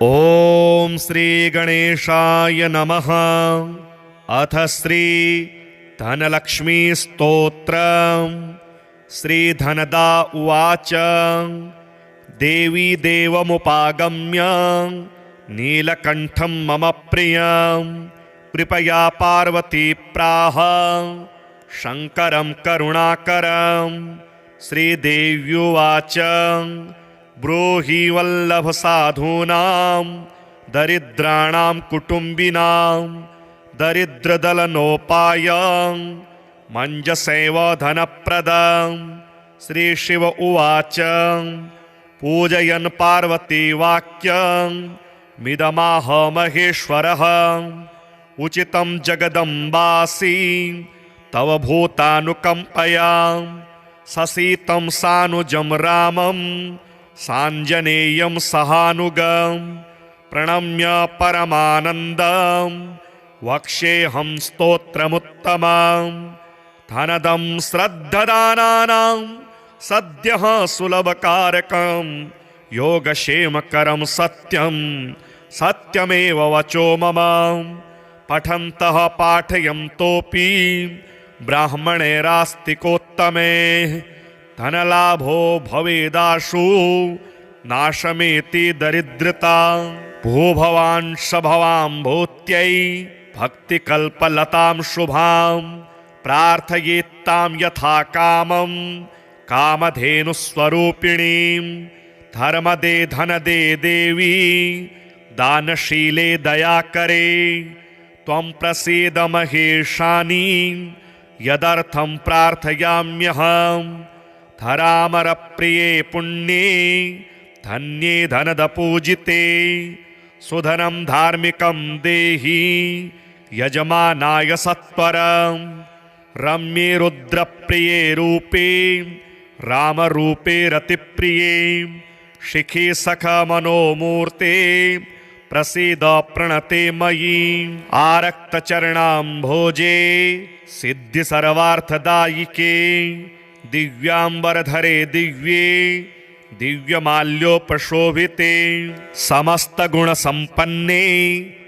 ॐ श्री गणेशाय नमः। अथ श्री धनलक्ष्मी स्तोत्रम्। श्रीधनदा उवाच देवी देवमुपागम्य नीलकण्ठं मम प्रियं कृपया पार्वती प्राह शङ्करं करुणाकरं। श्रीदेव्युवाच ब्रूहि वल्लभ साधूनां दरिद्राणां कुटुम्बिनां दरिद्रदलनोपायं मञ्जसैव धनप्रदं। श्रीशिव उवाच पूजयन् पार्वती वाक्यं मिदमाह महेश्वरः उचितं जगदम्बासि तव भूतानुकम्पया ससीतं सानुजं रामं साञ्जनेयं सहानुगं प्रणम्य परमानन्दं वक्ष्येऽहं स्तोत्रमुत्तमं। धनदं श्रद्धदानानां सद्यः सुलभकारकं योगक्षेमकरं सत्यं सत्यमेव वचो मम। पठन्तः पाठयन्तोऽपि ब्राह्मणैरास्तिकोत्तमे धनलाभो भवेदाशु नाशमेति दरिद्रता। भूभवान् शभवां भूत्यै भक्तिकल्पलतां शुभां प्रार्थयेत्तां यथा कामं कामधेनुस्वरूपिणीं। धर्मदे धनदे देवी दानशीले दयाकरे त्वं प्रसीद महेशानि यदर्थं प्रार्थयाम्यहम्। धरामरप्रिये पुण्ये धन्ये धनदपूजिते सुधनं धार्मिकं देहि यजमानाय सत्वरं। रम्ये रुद्रप्रिये रूपे रामरूपे रतिप्रिये शिखे सखमनोमूर्ते प्रसीद प्रणते मयि। आरक्तचरणाम्भोजे सिद्धि सर्वार्थदायिके दिव्याम्बरधरे दिव्ये दिव्यमाल्योपशोभिते समस्तगुणसम्पन्ने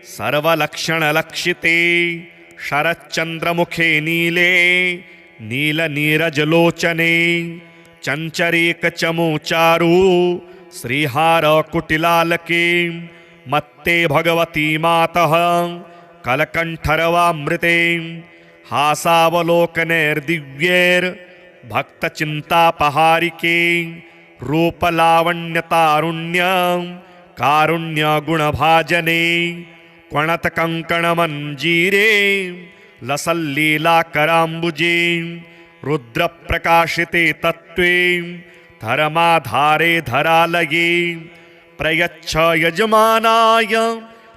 सर्वलक्षणलक्षिते शरच्चन्द्रमुखे नीले नीलनीरजलोचने चञ्चरीकचमुचारु श्रीहारकुटिलालके मत्ते भगवती मातः कलकण्ठरवामृते हासावलोकनैर्दिव्यैर्भक्तचिन्तापहारिके रूपलावण्यतारुण्यं कारुण्यगुणभाजने क्वणतकङ्कणमञ्जीरे लसल्लीलाकराम्बुजे रुद्रप्रकाशिते तत्त्वे धर्माधारे धरालये प्रयच्छ यजमानाय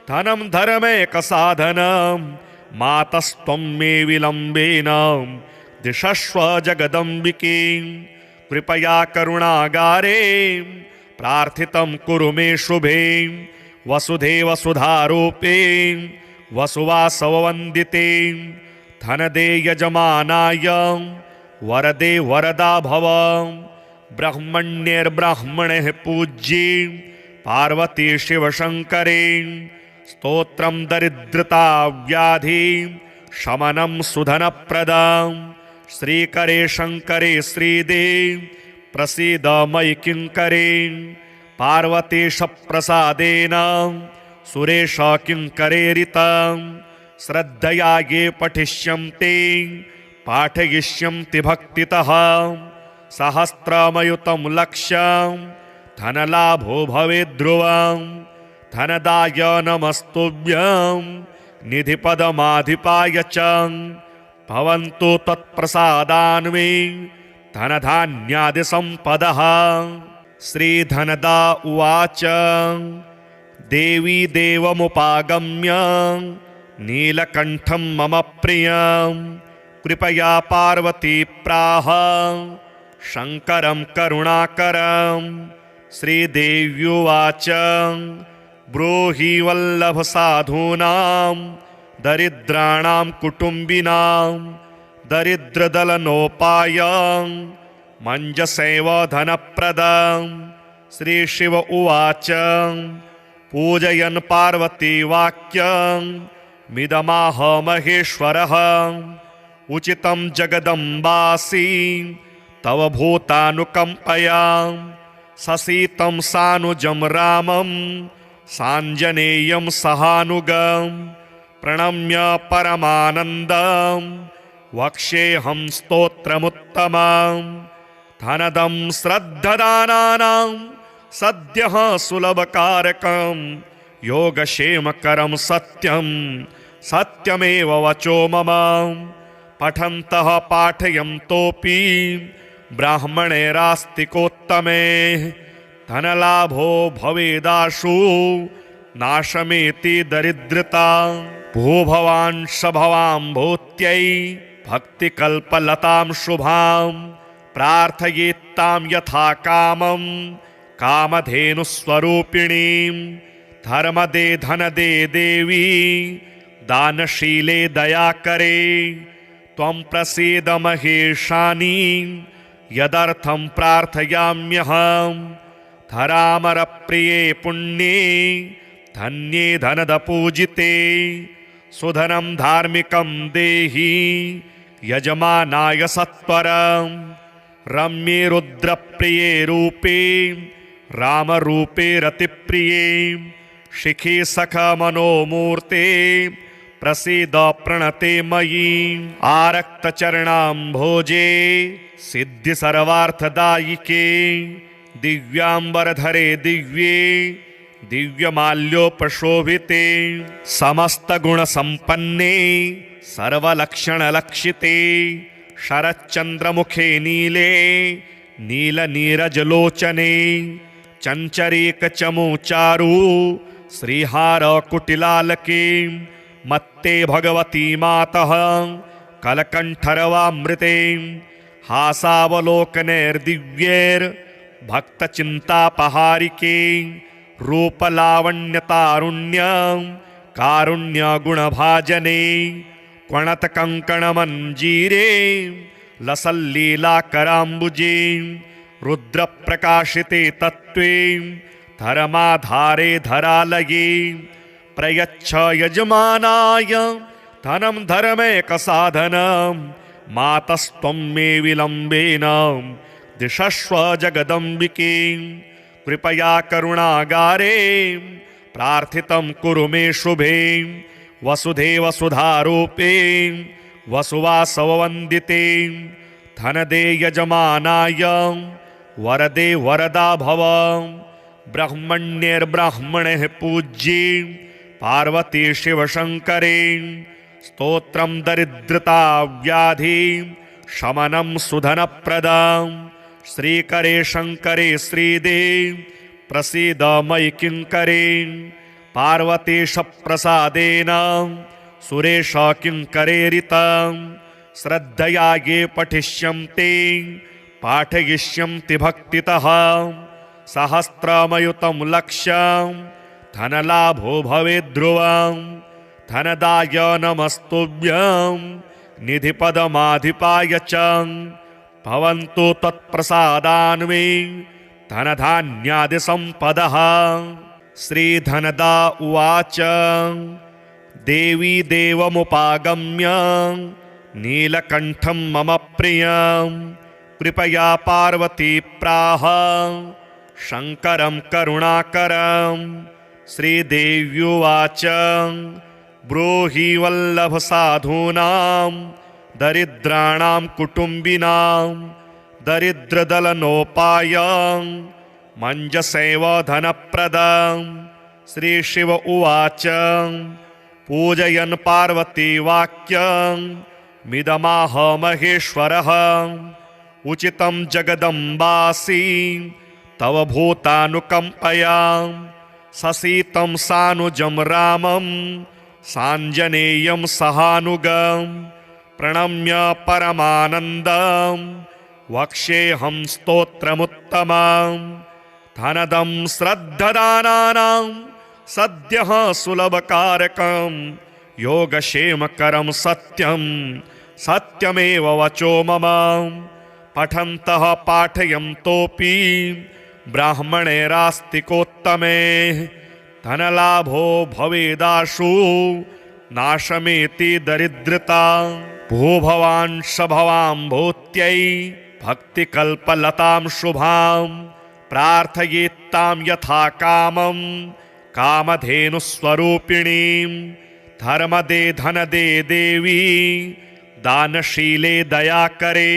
धनं धर्मैकसाधनं मातस्त्वं मे विलम्बेन दिशस्व जगदम्बिके। कृपया करुणागारे प्रार्थितं कुरु मे शुभे वसुधे वसुधारूपे वसुवासववन्दिते। धनदे यजमानाय वरदे वरदा भव ब्रह्मण्यैर्ब्राह्मणैः पूज्ये पार्वती शिवशङ्करे। स्तोत्रं दरिद्रता व्याधि शमनं सुधनप्रदं। श्रीकरे शङ्करे श्रीदे प्रसीद मयि किङ्करे। पार्वतीश प्रसादेन सुरेश किङ्करेरितं। श्रद्धया ये पठिष्यन्ते पाठयिष्यन्ति भक्तितः सहस्रमयुतं लक्ष्यं धनलाभो भवेद्ध्रुवं। धनदाय नमस्तुभ्यं निधिपदमाधिपाय च भवन्तु त्वत्प्रसादान्मे धनधान्यादिसम्पदः। श्रीधनदा उवाच देवी देवमुपागम्य नीलकण्ठं मम प्रियं कृपया पार्वती प्राह शङ्करं करुणाकरं। श्रीदेव्युवाच ब्रूहि वल्लभ साधूनां दरिद्राणां कुटुम्बिनां दरिद्रदलनोपायं मञ्जसैव धनप्रदं। श्रीशिव उवाच पूजयन् पार्वती वाक्यं मिदमाह महेश्वरः उचितं जगदम्बासि तव भूतानुकम्पया ससीतं सानुजं रामं साञ्जनेयं सहानुगं प्रणम्य परमानन्दं वक्ष्येऽहं स्तोत्रमुत्तमं धनदं श्रद्धदानानां सद्यः सुलभकारकं योगक्षेमकरं सत्यं सत्यमेव वचो मम पठन्तः पाठयन्तोऽपि ब्राह्मणैरास्तिकोत्तमे धनलाभो भवेदाशु नाशमेति दरिद्रता भूभवान् सभवां भूत्यै भक्तिकल्पलतां शुभां प्रार्थयेत्तां यथा कामं कामधेनुस्वरूपिणीं धर्मदे धनदे देवी दानशीले दयाकरे त्वं प्रसीद महेशानि यदर्थं प्रार्थयाम्यहं धरामरप्रिये पुण्ये धन्ये धनदपूजिते सुधनं धार्मिकं देहि यजमानाय सत्वरं रम्ये रुद्रप्रिये रूपे रामरूपे रतिप्रिये शिखे सखमनोमूर्ते प्रसीद प्रणते मयि आरक्तचरणाम्भोजे सिद्धि सर्वार्थदायिके दिव्याम्बरधरे दिव्ये दिव्यमाल्योपशोभिते समस्तगुणसम्पन्ने सर्वलक्षणलक्षिते शरच्चन्द्रमुखे नीले नीलनीरजलोचने चञ्चरीकचमुचारु श्रीहारकुटिलालके मत्ते भगवती मातः कलकण्ठरवामृते हासावलोकनैर्दिव्यैर्भक्तचिन्तापहारिके रूपलावण्यतारुण्यं कारुण्यगुणभाजने क्वणतकङ्कणमञ्जीरे लसल्लीलाकराम्बुजे रुद्रप्रकाशिते तत्त्वे धर्माधारे धरालये प्रयच्छ यजमानाय धनं धर्मैकसाधनं मातस्त्वं मे विलम्बेन दिशस्व जगदम्बिके कृपया करुणागारे प्रार्थितं कुरु मे शुभे वसुधे वसुधारूपे वसुवासववन्दिते धनदे यजमानाय वरदे वरदा भव ब्रह्मण्यैर्ब्राह्मणैः पूज्ये पार्वती शिवशङ्करे स्तोत्रं दरिद्रता व्याधि शमनं सुधनप्रदं श्रीकरे शङ्करे श्रीदे प्रसीद मयि किङ्करे पार्वतीश प्रसादेन सुरेश किङ्करेरितं श्रद्धया ये पठिष्यन्ति पाठयिष्यन्ति भक्तितः सहस्रमयुतं लक्ष्यं धनलाभो भवेद्ध्रुवं धनदाय नमस्तुभ्यं निधिपदमाधिपाय च भवन्तु तत्प्रसादान्मे धनधान्यादिसम्पदः श्रीधनदा उवाच देवी देवमुपागम्य नीलकण्ठं मम प्रियं कृपया पार्वती प्राह शङ्करं करुणाकरं श्रीदेव्युवाच ब्रूहि वल्लभसाधूनां दरिद्राणां कुटुम्बिनां दरिद्रदलनोपायं मञ्जसैव धनप्रदं श्रीशिव उवाच पूजयन् पार्वती वाक्यं मिदमाह महेश्वरः उचितं जगदम्बासि तव भूतानुकम्पया ससीतं सानुजं रामं साञ्जनेयं सहानुगं प्रणम्य परमानन्दं वक्ष्येऽहं स्तोत्रमुत्तमं धनदं श्रद्धदानानां सद्यः सुलभकारकं योगक्षेमकरं सत्यं सत्यमेव वचो मम पठन्तः पाठयन्तोऽपि ब्राह्मणैरास्तिकोत्तमे धनलाभो भवेदाशु नाशमेति दरिद्रता भूभवान् शभवां भूत्यै भक्तिकल्पलतां शुभां प्रार्थयेत्तां यथा कामं कामधेनुस्वरूपिणीं धर्मदे धनदे देवी दानशीले दयाकरे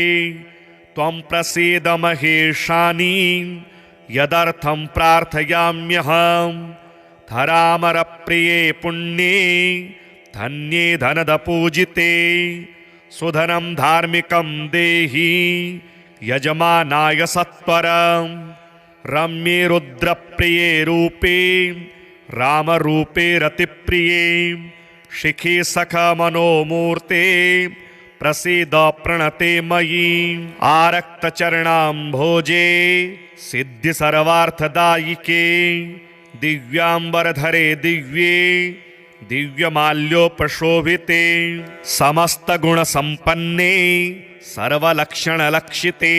त्वं प्रसीद महेशानि यदर्थं प्रार्थयाम्यहं धरामरप्रिये पुण्ये धन्ये धनदपूजिते सुधनं धार्मिकं देहि यजमानाय सत्वरं रम्ये रुद्रप्रिये रूपे रामरूपे रतिप्रिये शिखी सखमनोमूर्ते प्रसीद प्रणते मयि आरक्तचरणाम्भोजे सिद्धि सर्वार्थदायिके दिव्यांबरधरे दिव्ये दिव्यमाल्योपशोभिते समस्तगुणसम्पन्ने सर्वलक्षणलक्षिते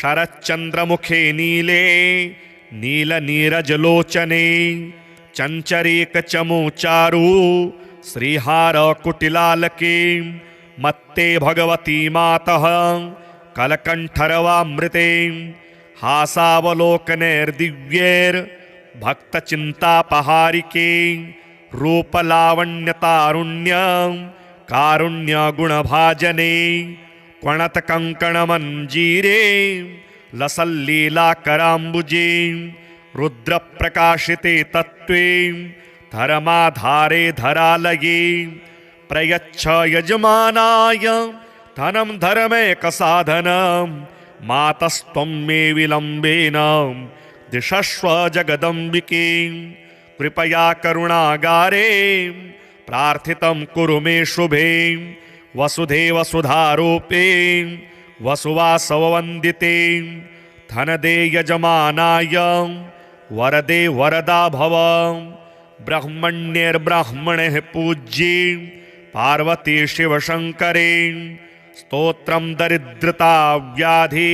शरच्चन्द्रमुखे नीले नीलनीरजलोचने चञ्चरीकचमुचारु श्रीहारकुटिलालके मत्ते भगवती मातः कलकण्ठरवामृते हासावलोकनैर्दिव्यैर्भक्तचिन्तापहारिके रूपलावण्यतारुण्यं कारुण्यगुणभाजने क्वणतकङ्कणमञ्जीरे लसल्लीलाकराम्बुजे रुद्रप्रकाशिते तत्त्वे धर्माधारे धरालये प्रयच्छ यजमानाय धनं धर्मैकसाधनं मातस्त्वं मे विलम्बेन दिशस्व जगदम्बिके कृपया करुणागारे प्रार्थितं कुरु मे शुभे वसुधे वसुधारूपे वसुवासववन्दिते धनदे यजमानाय वरदे वरदा भव ब्रह्मण्यैर्ब्राह्मणैः पूज्ये पार्वती शिवशङ्करे स्तोत्रं दरिद्रता व्याधि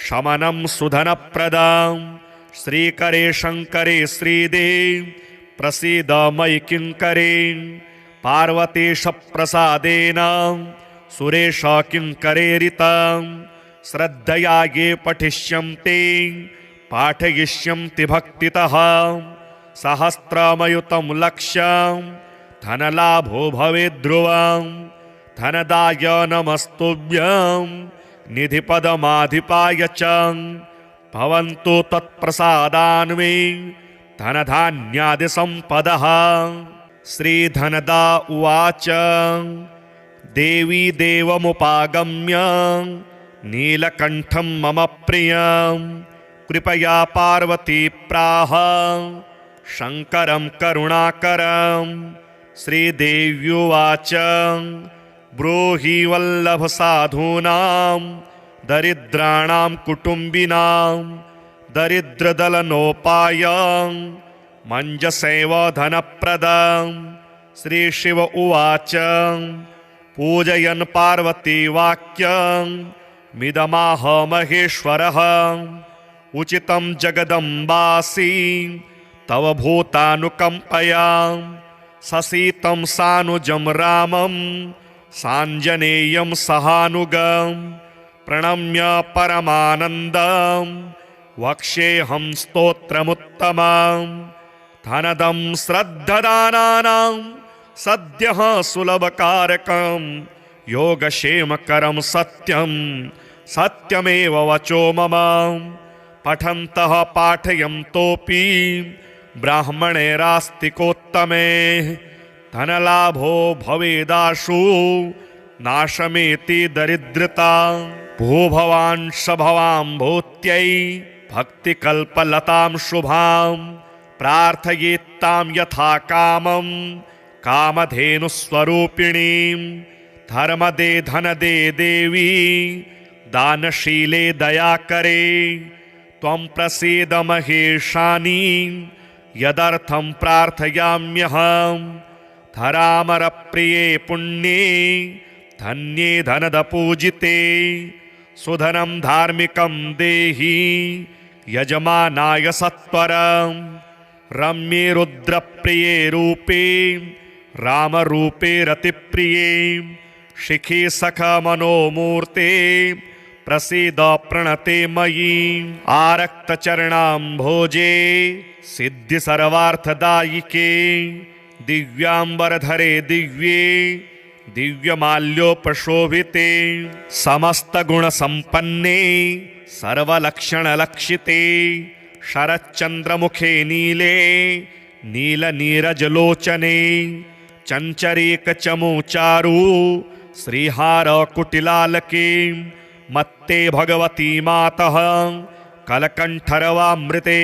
शमनं सुधनप्रदं श्रीकरे शङ्करे श्रीदे प्रसीद मयि किङ्करे पार्वतीश प्रसादेन सुरेश किङ्करेरितं श्रद्धया ये पठिष्यन्ते पाठयिष्यन्ति भक्तितः सहस्रमयुतं लक्ष्यं धनलाभो भवेद्ध्रुवं धनदाय नमस्तुभ्यं निधिपदमाधिपाय च भवन्तु तत्प्रसादान्मे धनधान्यादिसम्पदः। श्रीधनदा उवाच देवी देवमुपागम्य नीलकण्ठं मम प्रियं कृपया पार्वती प्राह शङ्करं करुणाकरं श्रीदेव्युवाच ब्रूहि वल्लभसाधूनां दरिद्राणां कुटुम्बिनां दरिद्रदलनोपायं मञ्जसैव धनप्रदं श्रीशिव उवाच पूजयन् पार्वती वाक्यं मिदमाह महेश्वरः उचितं जगदम्बासि तव भूतानुकम्पया ससीतं सानुजं रामं साञ्जनेयं सहानुगं प्रणम्य परमानन्दं वक्ष्येऽहं स्तोत्रमुत्तमं धनदं श्रद्धदानानां सद्यः सुलभकारकं योगक्षेमकरं सत्यं सत्यमेव वचो मम पठन्तः पाठयन्तोऽपि ब्राह्मणैरास्तिकोत्तमे धनलाभो भवेदाशु नाशमेति दरिद्रता भूभवान् शभवां भूत्यै भक्तिकल्पलतां शुभां प्रार्थयेत्तां यथा कामं कामधेनुस्वरूपिणीं धर्मदे धनदे देवी दानशीले दयाकरे त्वं प्रसीद महेशानि यदर्थं प्रार्थयाम्यहं धरामरप्रिये पुण्ये धन्ये धनदपूजिते सुधनं धार्मिकं देहि यजमानाय सत्वरं रम्ये रुद्रप्रिये रूपे रामरूपे रतिप्रिये शिखी सखा मनोमूर्ते प्रसीद प्रणते मयि आरक्तचरणाम्भोजे सिद्धि सर्वार्थदायिके दिव्यांबरधरे दिव्ये दिव्यमाल्योपशोभिते समस्तगुणसम्पन्ने सर्वलक्षणलक्षिते शरच्चन्द्रमुखे नीले नीलनीरजलोचने चञ्चरीकचमुचारु श्रीहारकुटिलालके मत्ते भगवती मातः कलकण्ठरवामृते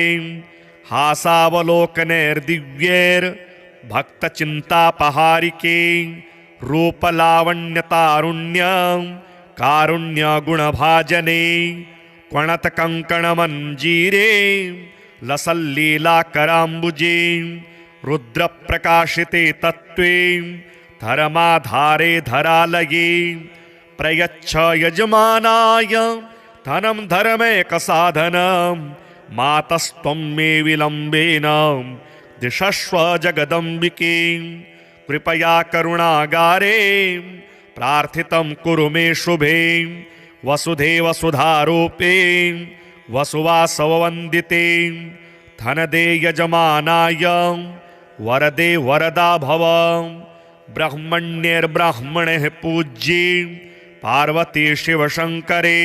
हासावलोकनैर्दिव्यैर्भक्तचिन्तापहारिके रूपलावण्यतारुण्य कारुण्यगुणभाजने क्वणतकङ्कणमञ्जीरे लसल्लीलाकराम्बुजे रुद्रप्रकाशिते तत्त्वे धर्माधारे धरालये प्रयच्छ यजमानाय धनं धर्मैकसाधनं मातस्त्वं मे विलम्बेन दिशस्व जगदम्बिके कृपया करुणागारे प्रार्थितं कुरु मे शुभे वसुधे वसुधारूपे वसुवासववन्दिते धनदे यजमानाय वरदे वरदा भव ब्रह्मण्यैर्ब्राह्मणैः पूज्ये पार्वती शिवशङ्करे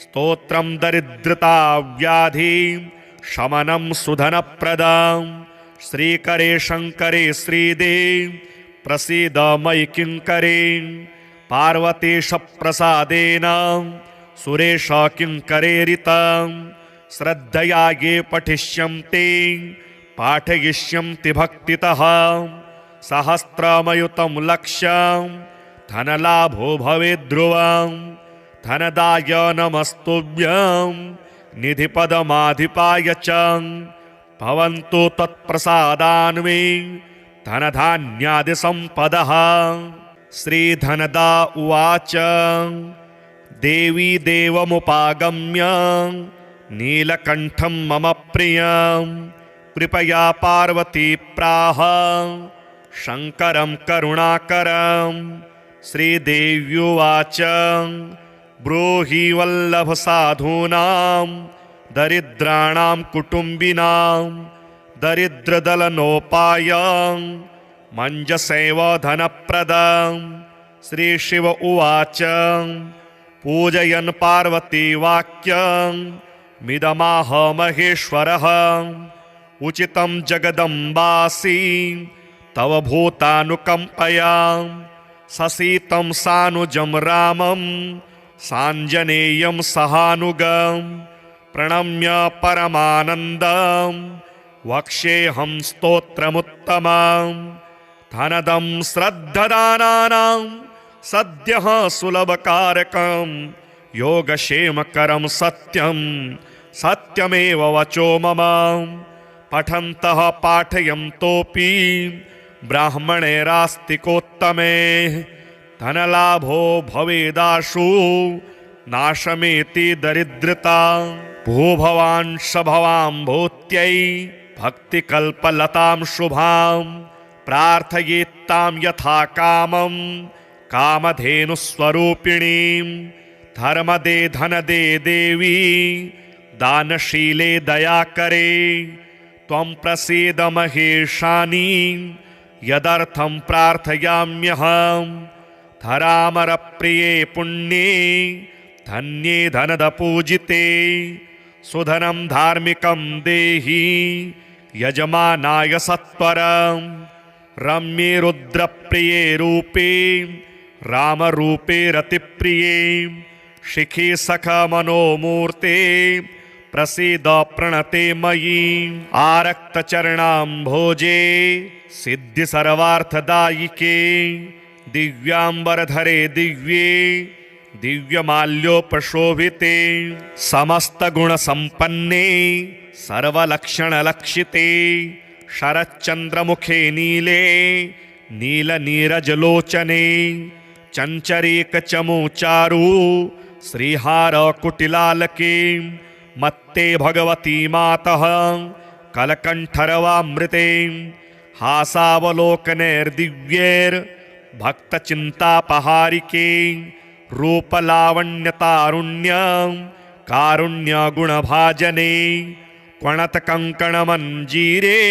स्तोत्रं दरिद्रता व्याधि शमनं सुधनप्रदं श्रीकरे शङ्करे श्रीदे प्रसीद मयि किङ्करे पार्वतीशप्रसादेन सुरेश किङ्करेरितं श्रद्धया ये पठिष्यन्ति पाठयिष्यन्ति भक्तितः सहस्रमयुतं लक्ष्यं धनलाभो भवेद्ध्रुवं धनदाय नमस्तुभ्यं निधिपदमाधिपाय च भवन्तु तत्प्रसादान्मे धनधान्यादिसम्पदः। श्रीधनदा उवाच देवी देवमुपागम्य नीलकण्ठं मम प्रियं कृपया पार्वती प्राह शङ्करं करुणाकरं। श्रीदेव्युवाच ब्रूहि वल्लभसाधूनां दरिद्राणां कुटुम्बिनां दरिद्रदलनोपायं मञ्जसैव धनप्रदं। श्रीशिव उवाच पूजयन् पार्वती वाक्यं मिदमाह महेश्वरः उचितं जगदम्बासि तव भूतानुकम्पया ससीतं सानुजं रामं साञ्जनेयं सहानुगं प्रणम्य परमानन्दं वक्ष्येऽहं स्तोत्रमुत्तमं। धनदं श्रद्धदानानां सद्यः सुलभकारकं योगक्षेमकरं सत्यं सत्यमेव वचो मम। पठन्तः पाठयन्तोऽपि ब्राह्मणैरास्तिकोत्तमे धनलाभो भवेदाशु नाशमेति दरिद्रता। भूभवान् सभवां भूत्यै भक्तिकल्पलतां शुभां प्रार्थयेत्तां यथा कामं कामधेनुस्वरूपिणीं। धर्मदे धनदे देवी दानशीले दयाकरे त्वं प्रसीद महेशानि यदर्थं प्रार्थयाम्यहं। धरामरप्रिये पुण्ये धन्ये धनदपूजिते सुधनं धार्मिकं देहि यजमानाय सत्वरं। रम्ये रुद्रप्रिये रूपे रामरूपे रतिप्रिये शिखी सखा मनोमूर्ते प्रसीद प्रणते मयि आरक्तचरणाम्भोजे सिद्धि सर्वार्थदायिके दिव्यांबरधरे दिव्ये दिव्यमाल्योपशोभिते समस्तगुणसम्पन्ने सर्वलक्षणलक्षिते शरच्चन्द्रमुखे नीले नीलनीरजलोचने चञ्चरीकचमुचारु श्रीहारकुटिलालके मत्ते भगवती मातः कलकण्ठरवामृते हासावलोकनैर्दिव्यैर्भक्तचिन्तापहारिके रूपलावण्यतारुण्यं कारुण्यगुणभाजने क्वणतकङ्कणमञ्जीरे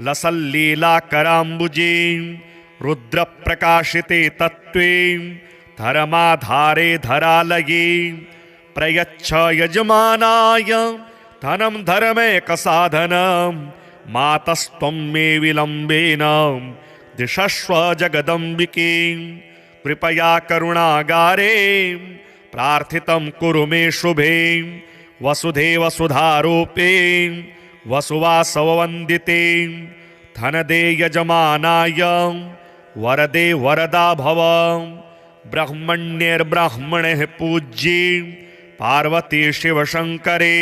लसल्लीलाकराम्बुजे रुद्रप्रकाशिते तत्त्वे धर्माधारे धरालये प्रयच्छ यजमानाय धनं धर्मैकसाधनं मातस्त्वं मे विलम्बेन दिशस्व जगदम्बिके कृपया करुणागारे प्रार्थितं कुरु मे शुभे वसुधे वसुधारूपे वसुवासववन्दिते धनदे यजमानाय वरदे वरदा भव ब्रह्मण्यैर्ब्राह्मणैः पूज्ये पार्वती शिवशङ्करे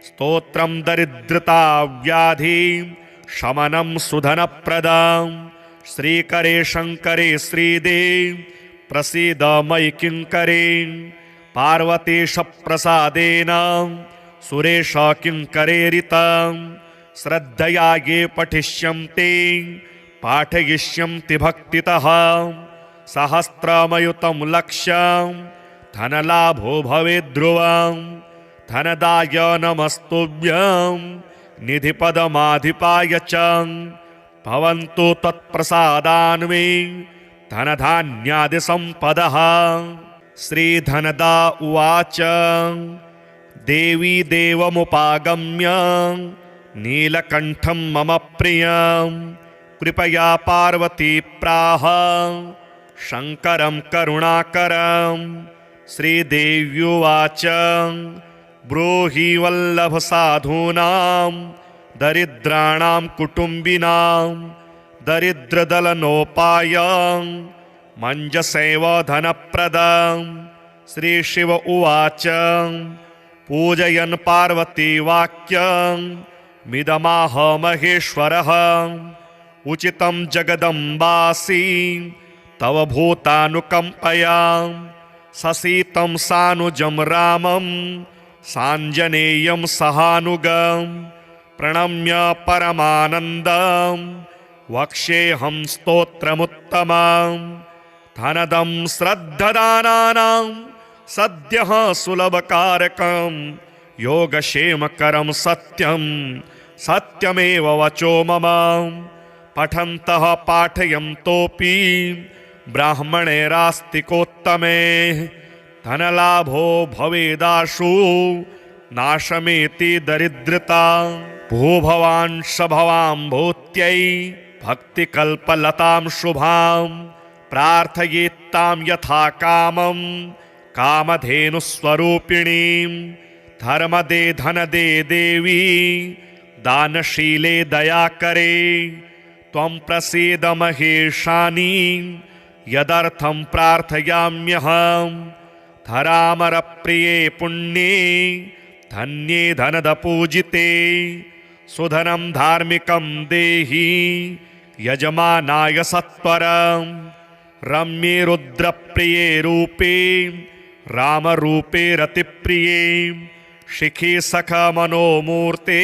स्तोत्रं दरिद्रता व्याधि शमनं सुधनप्रदं श्रीकरे शङ्करे श्रीदे प्रसीद मयि किङ्करे पार्वतीश प्रसादेन सुरेश किङ्करेरितं श्रद्धया ये पठिष्यन्ति पाठयिष्यन्ति भक्तितः सहस्रमयुतं लक्ष्यं धनलाभो भवेत् ध्रुवं धनदाय नमस्तुभ्यं निधिपदमाधिपाय च भवन्तु तत्प्रसादान्मे धनधान्यादिसम्पदः। श्रीधनदा उवाच देवी देवमुपागम्य नीलकण्ठं मम प्रियं कृपया पार्वती प्राह शङ्करं करुणाकरं। श्रीदेव्युवाच ब्रूहि वल्लभसाधूनां दरिद्राणां कुटुम्बिनां दरिद्रदलनोपायं मञ्जसैव धनप्रदं। श्रीशिव उवाच पूजयन् पार्वती वाक्यं मिदमाह महेश्वरः उचितं जगदम्बासि तव भूतानुकम्पया ससीतं सानुजं रामं साञ्जनेयं सहानुगं प्रणम्य परमानन्दं वक्ष्येऽहं स्तोत्रमुत्तमं। धनदं श्रद्धदानानां सद्यः सुलभकारकं योगक्षेमकरं सत्यं सत्यमेव वचो मम। पठन्तः पाठयन्तोऽपि ब्राह्मणैरास्तिकोत्तमे धनलाभो भवेदाशु नाशमेति दरिद्रता। भूभवांश भवां भूत्यै भक्तिकल्पलतां शुभां प्रार्थयेत्तां यथा कामं कामधेनुस्वरूपिणीं। धर्मदे धनदे देवी दानशीले दयाकरे त्वं प्रसीद महेशानि यदर्थं प्रार्थयाम्यहम्। धरामरप्रिये पुण्ये धन्ये धनदपूजिते सुधनं धार्मिकं देहि यजमानाय सत्वरं। रम्ये रुद्रप्रिये रूपे रामरूपे रतिप्रिये शिखी सखमनोमूर्ते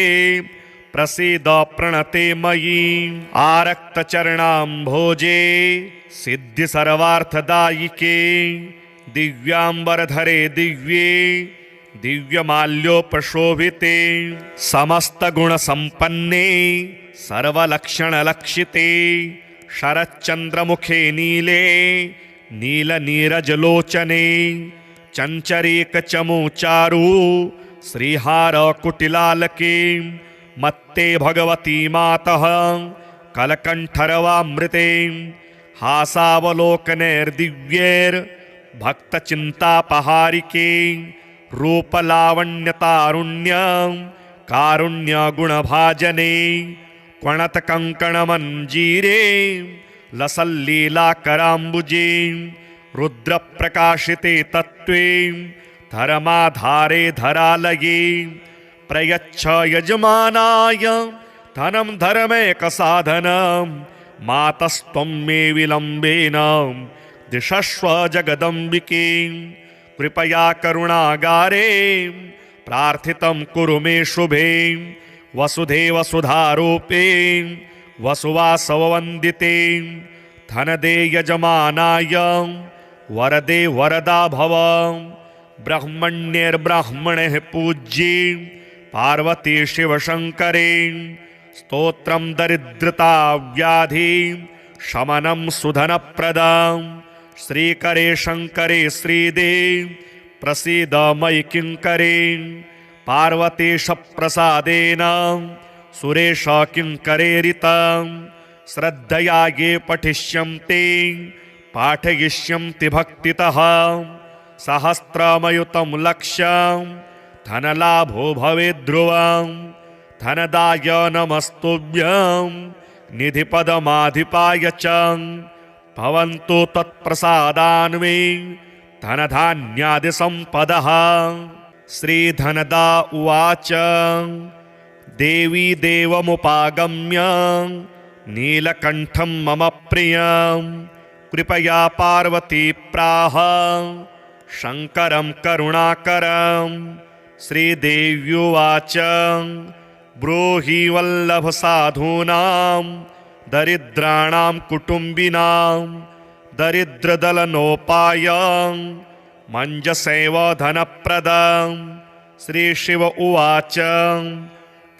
प्रसीद प्रणते मयि। आरक्तचरणाम्भोजे सिद्धि सर्वार्थदायिके दिव्याम्बरधरे दिव्ये दिव्यमाल्योपशोभिते समस्तगुणसम्पन्ने सर्वलक्षणलक्षिते शरच्चन्द्रमुखे नीले नीलनीरजलोचने चञ्चरीकचमुचारु श्रीहारकुटिलालके मत्ते भगवती मातः कलकण्ठरवामृते हासावलोकनैर्दिव्यैर्भक्तचिन्तापहारिके रूपलावण्यतारुण्यं कारुण्यगुणभाजने क्वणतकङ्कणमञ्जीरे लसल्लीलाकराम्बुजे रुद्रप्रकाशिते तत्त्वे धर्माधारे धरालये प्रयच्छ यजमानाय धनं धर्मैकसाधनं मातस्त्वं मे विलम्बेन दिशस्व जगदम्बिके कृपया करुणागारे प्रार्थितं कुरु मे शुभे वसुधेव सुधारूपे वसुवासववन्दिते धनदे यजमानाय वरदे वरदा भव। ब्रह्मण्यैर्ब्राह्मणैः पूज्ये पार्वती शिवशङ्करे स्तोत्रं दरिद्रता व्याधि शमनं सुधनप्रदं श्रीकरे शङ्करे श्रीदे प्रसीद मयि किङ्करे पार्वतीश प्रसादेन सुरेश किङ्करेरितं श्रद्धया ये पठिष्यन्ति पाठयिष्यन्ति भक्तितः सहस्रमयुतं लक्ष्यं धनलाभो भवेद् ध्रुवं धनदाय नमस्तुभ्यं निधिपदमाधिपाय च भवन्तु तत्प्रसादान्मे धनधान्यादिसम्पदः। श्रीधनदा उवाच देवी देवमुपागम्य नीलकण्ठं मम प्रियं कृपया पार्वती प्राह शङ्करं करुणाकरं। श्रीदेव्युवाच ब्रूहि वल्लभसाधूनां दरिद्राणां कुटुम्बिनां दरिद्रदलनोपायं मञ्जसैव धनप्रदं। श्रीशिव उवाच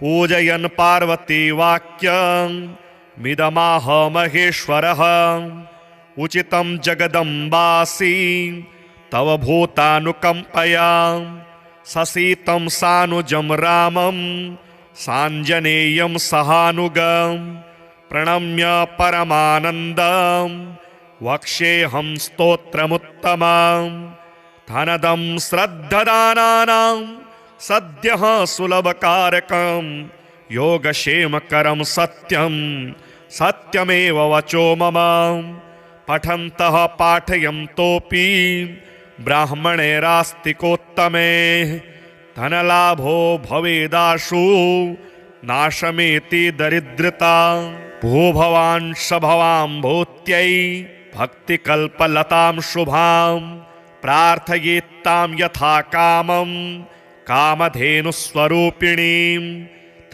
पूजयन् पार्वती वाक्यं मिदमाह महेश्वरः उचितं जगदम्बासि तव भूतानुकम्पया ससीतं सानुजं रामं साञ्जनेयं सहानुगं प्रणम्य परमानन्दं वक्ष्येऽहं स्तोत्रमुत्तमं। धनदं श्रद्धदानानां सद्यः सुलभकारकं योगक्षेमकरं सत्यं सत्यमेव वचो मम। पठन्तः पाठयन्तोऽपि ब्राह्मणैरास्तिकोत्तमे धनलाभो भवेदाशु नाशमेति दरिद्रता। भूभवान् शभवां भूत्यै भक्तिकल्पलतां शुभां प्रार्थयेत्तां यथा कामं कामधेनुस्वरूपिणीं।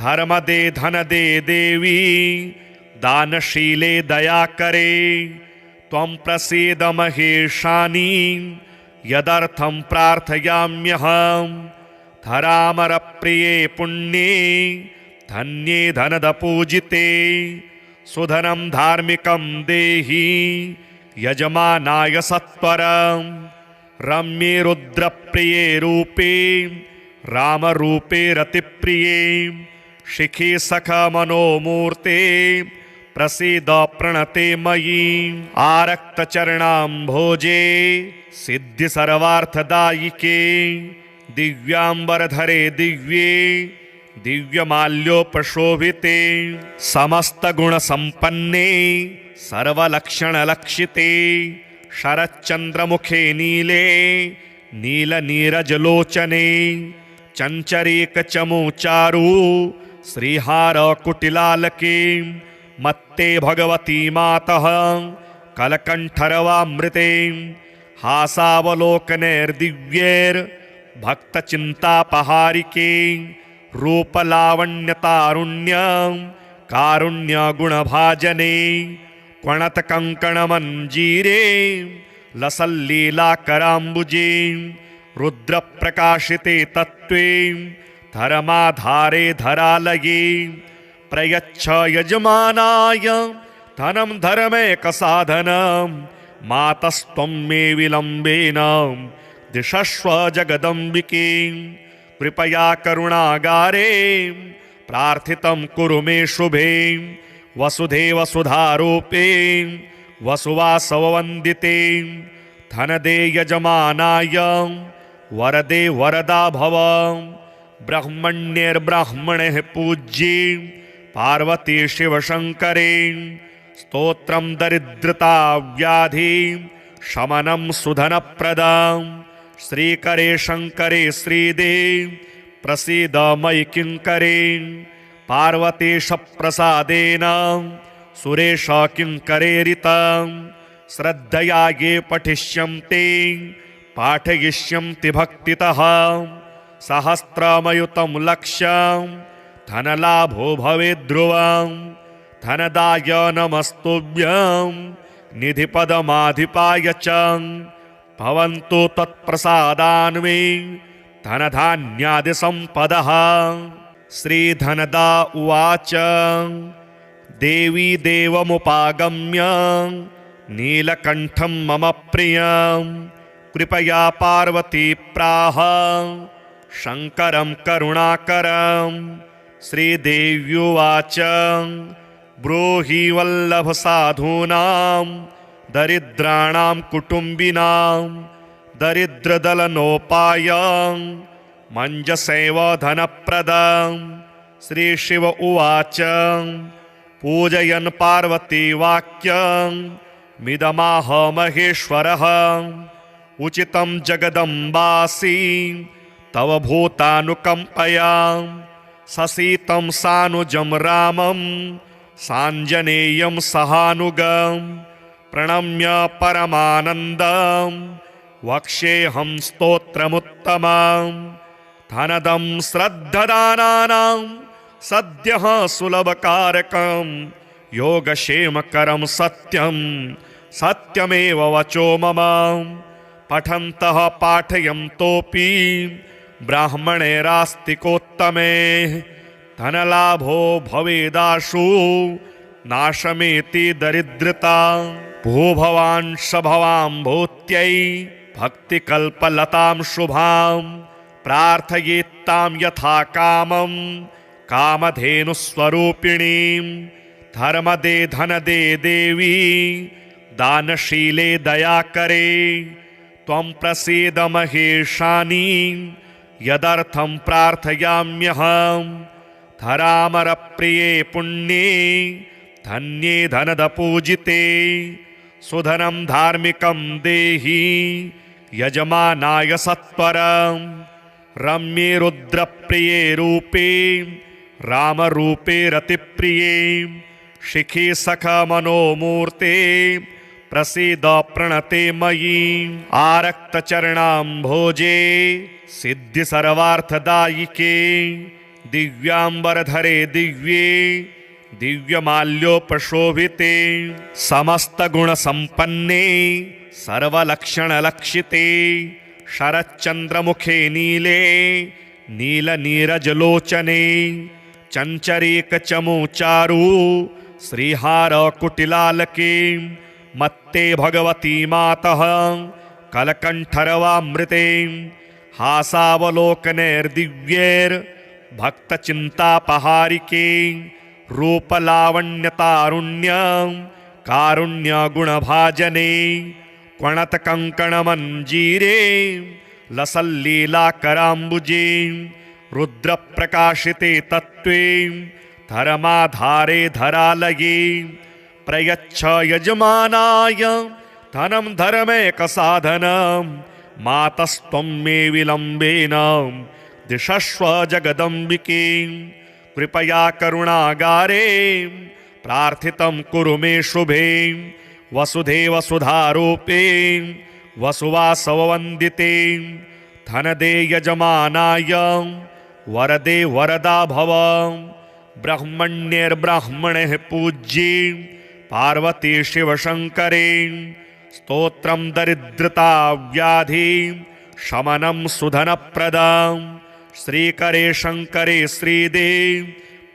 धर्मदे धनदे देवी दानशीले दयाकरे त्वं प्रसीद महेशानि यदर्थं प्रार्थयाम्यहं। धरामरप्रिये पुण्ये धन्ये धनदपूजिते सुधनं धार्मिकं देहि यजमानाय सत्वरं। रम्ये रुद्रप्रिये रूपे रामरूपे रतिप्रिये शिखी सखमनोमूर्ते प्रसीद प्रणते मयि। आरक्तचरणाम्भोजे सिद्धि सर्वार्थदायिके दिव्याम्बरधरे दिव्ये दिव्यमाल्योपशोभिते समस्तगुणसम्पन्ने सर्वलक्षणलक्षिते शरच्चन्द्रमुखे नीले नीलनीरजलोचने चञ्चरीकचमुचारु श्रीहारकुटिलालके मत्ते भगवती मातः कलकण्ठरवामृते हासावलोकनैर्दिव्यैर्भक्तचिन्तापहारिके रूपलावण्यतारुण्यं कारुण्यगुणभाजने क्वणतकङ्कणमञ्जीरे लसल्लीलाकराम्बुजे रुद्रप्रकाशिते तत्त्वे धर्माधारे धरालये प्रयच्छ यजमानाय धनं धर्मैकसाधनं मातस्त्वं मे विलम्बेन दिशस्व जगदम्बिके कृपया करुणागारे प्रार्थितं कुरु मे शुभे वसुधेव सुधारूपे वसुवासववन्दिते धनदे यजमानाय वरदे वरदा भव। ब्रह्मण्यैर्ब्राह्मणैः पूज्ये पार्वती शिवशङ्करे स्तोत्रं दरिद्रता व्याधि शमनं सुधनप्रदं श्रीकरे शङ्करे श्रीदे प्रसीद मयि किङ्करे पार्वतीश प्रसादेन सुरेश किङ्करेरितं श्रद्धया ये पठिष्यन्ति पाठयिष्यन्ति भक्तितः सहस्रमयुतं लक्ष्यं धनलाभो भवेद्ध्रुवं धनदाय नमस्तुभ्यं निधिपदमाधिपाय च भवन्तु तत्प्रसादान्मे धनधान्यादिसम्पदः। श्रीधनदा उवाच देवी देवमुपागम्य नीलकण्ठं मम प्रियं कृपया पार्वती प्राह शङ्करं करुणाकरं। श्रीदेव्युवाच ब्रूहि वल्लभसाधूनां दरिद्राणां कुटुम्बिनां दरिद्रदलनोपायं मञ्जसैव धनप्रदं। श्रीशिव उवाच पूजयन् पार्वती वाक्यं मिदमाह महेश्वरः उचितं जगदम्बासि तव भूतानुकम्पया ससीतं सानुजं रामं साञ्जनेयं सहानुगं प्रणम्य परमानन्दं वक्ष्येऽहं स्तोत्रमुत्तमं। धनदं श्रद्धदानानां सद्यः सुलभकारकं योगक्षेमकरं सत्यं सत्यमेव वचो मम। पठन्तः पाठयन्तोऽपि ब्राह्मणैरास्तिकोत्तमे धनलाभो भवेदाशु नाशमेति दरिद्रता। भूभवान् शभवां भूत्यै भक्तिकल्पलतां शुभां प्रार्थयेत्तां यथा कामं कामधेनुस्वरूपिणीं। धर्मदे धनदे देवी दानशीले दयाकरे त्वं प्रसीद महेशानि यदर्थं प्रार्थयाम्यहम्। धरामरप्रिये पुण्ये धन्ये धनदपूजिते सुधनं धार्मिकं देहि यजमानाय सत्वरं। रम्ये रुद्रप्रिये रूपे रामरूपे रतिप्रिये शिखि सखमनोमूर्ते प्रसीद प्रणते मयि। आरक्तचरणाम्भोजे सिद्धि सर्वार्थदायिके दिव्याम्बरधरे दिव्ये दिव्यमाल्योपशोभिते समस्तगुणसम्पन्ने सर्वलक्षणलक्षिते शरच्चन्द्रमुखे नीले नीलनीरजलोचने चञ्चरीकचमुचारु श्रीहारकुटिलालके मत्ते भगवती मातः कलकण्ठरवामृते हासावलोकनैर्दिव्यैर्भक्तचिन्तापहारिके रूपलावण्यतारुण्यं कारुण्यगुणभाजने क्वणतकङ्कणमञ्जीरे लसल्लीलाकराम्बुजे रुद्रप्रकाशिते तत्त्वे धर्माधारे धरालये प्रयच्छ यजमानाय धनं धर्मैकसाधनं मातस्त्वं मे विलम्बेन दिशस्व जगदम्बिके। कृपया करुणागारे प्रार्थितं कुरु मे शुभे वसुधे वसुधारूपे वसुवासववन्दिते धनदे यजमानाय वरदे वरदा भव। ब्रह्मण्यैर्ब्राह्मणैः पूज्ये पार्वती शिवशङ्करे स्तोत्रं दरिद्रताव्याधि शमनं सुधनप्रदं। श्रीकरे शङ्करे श्रीदे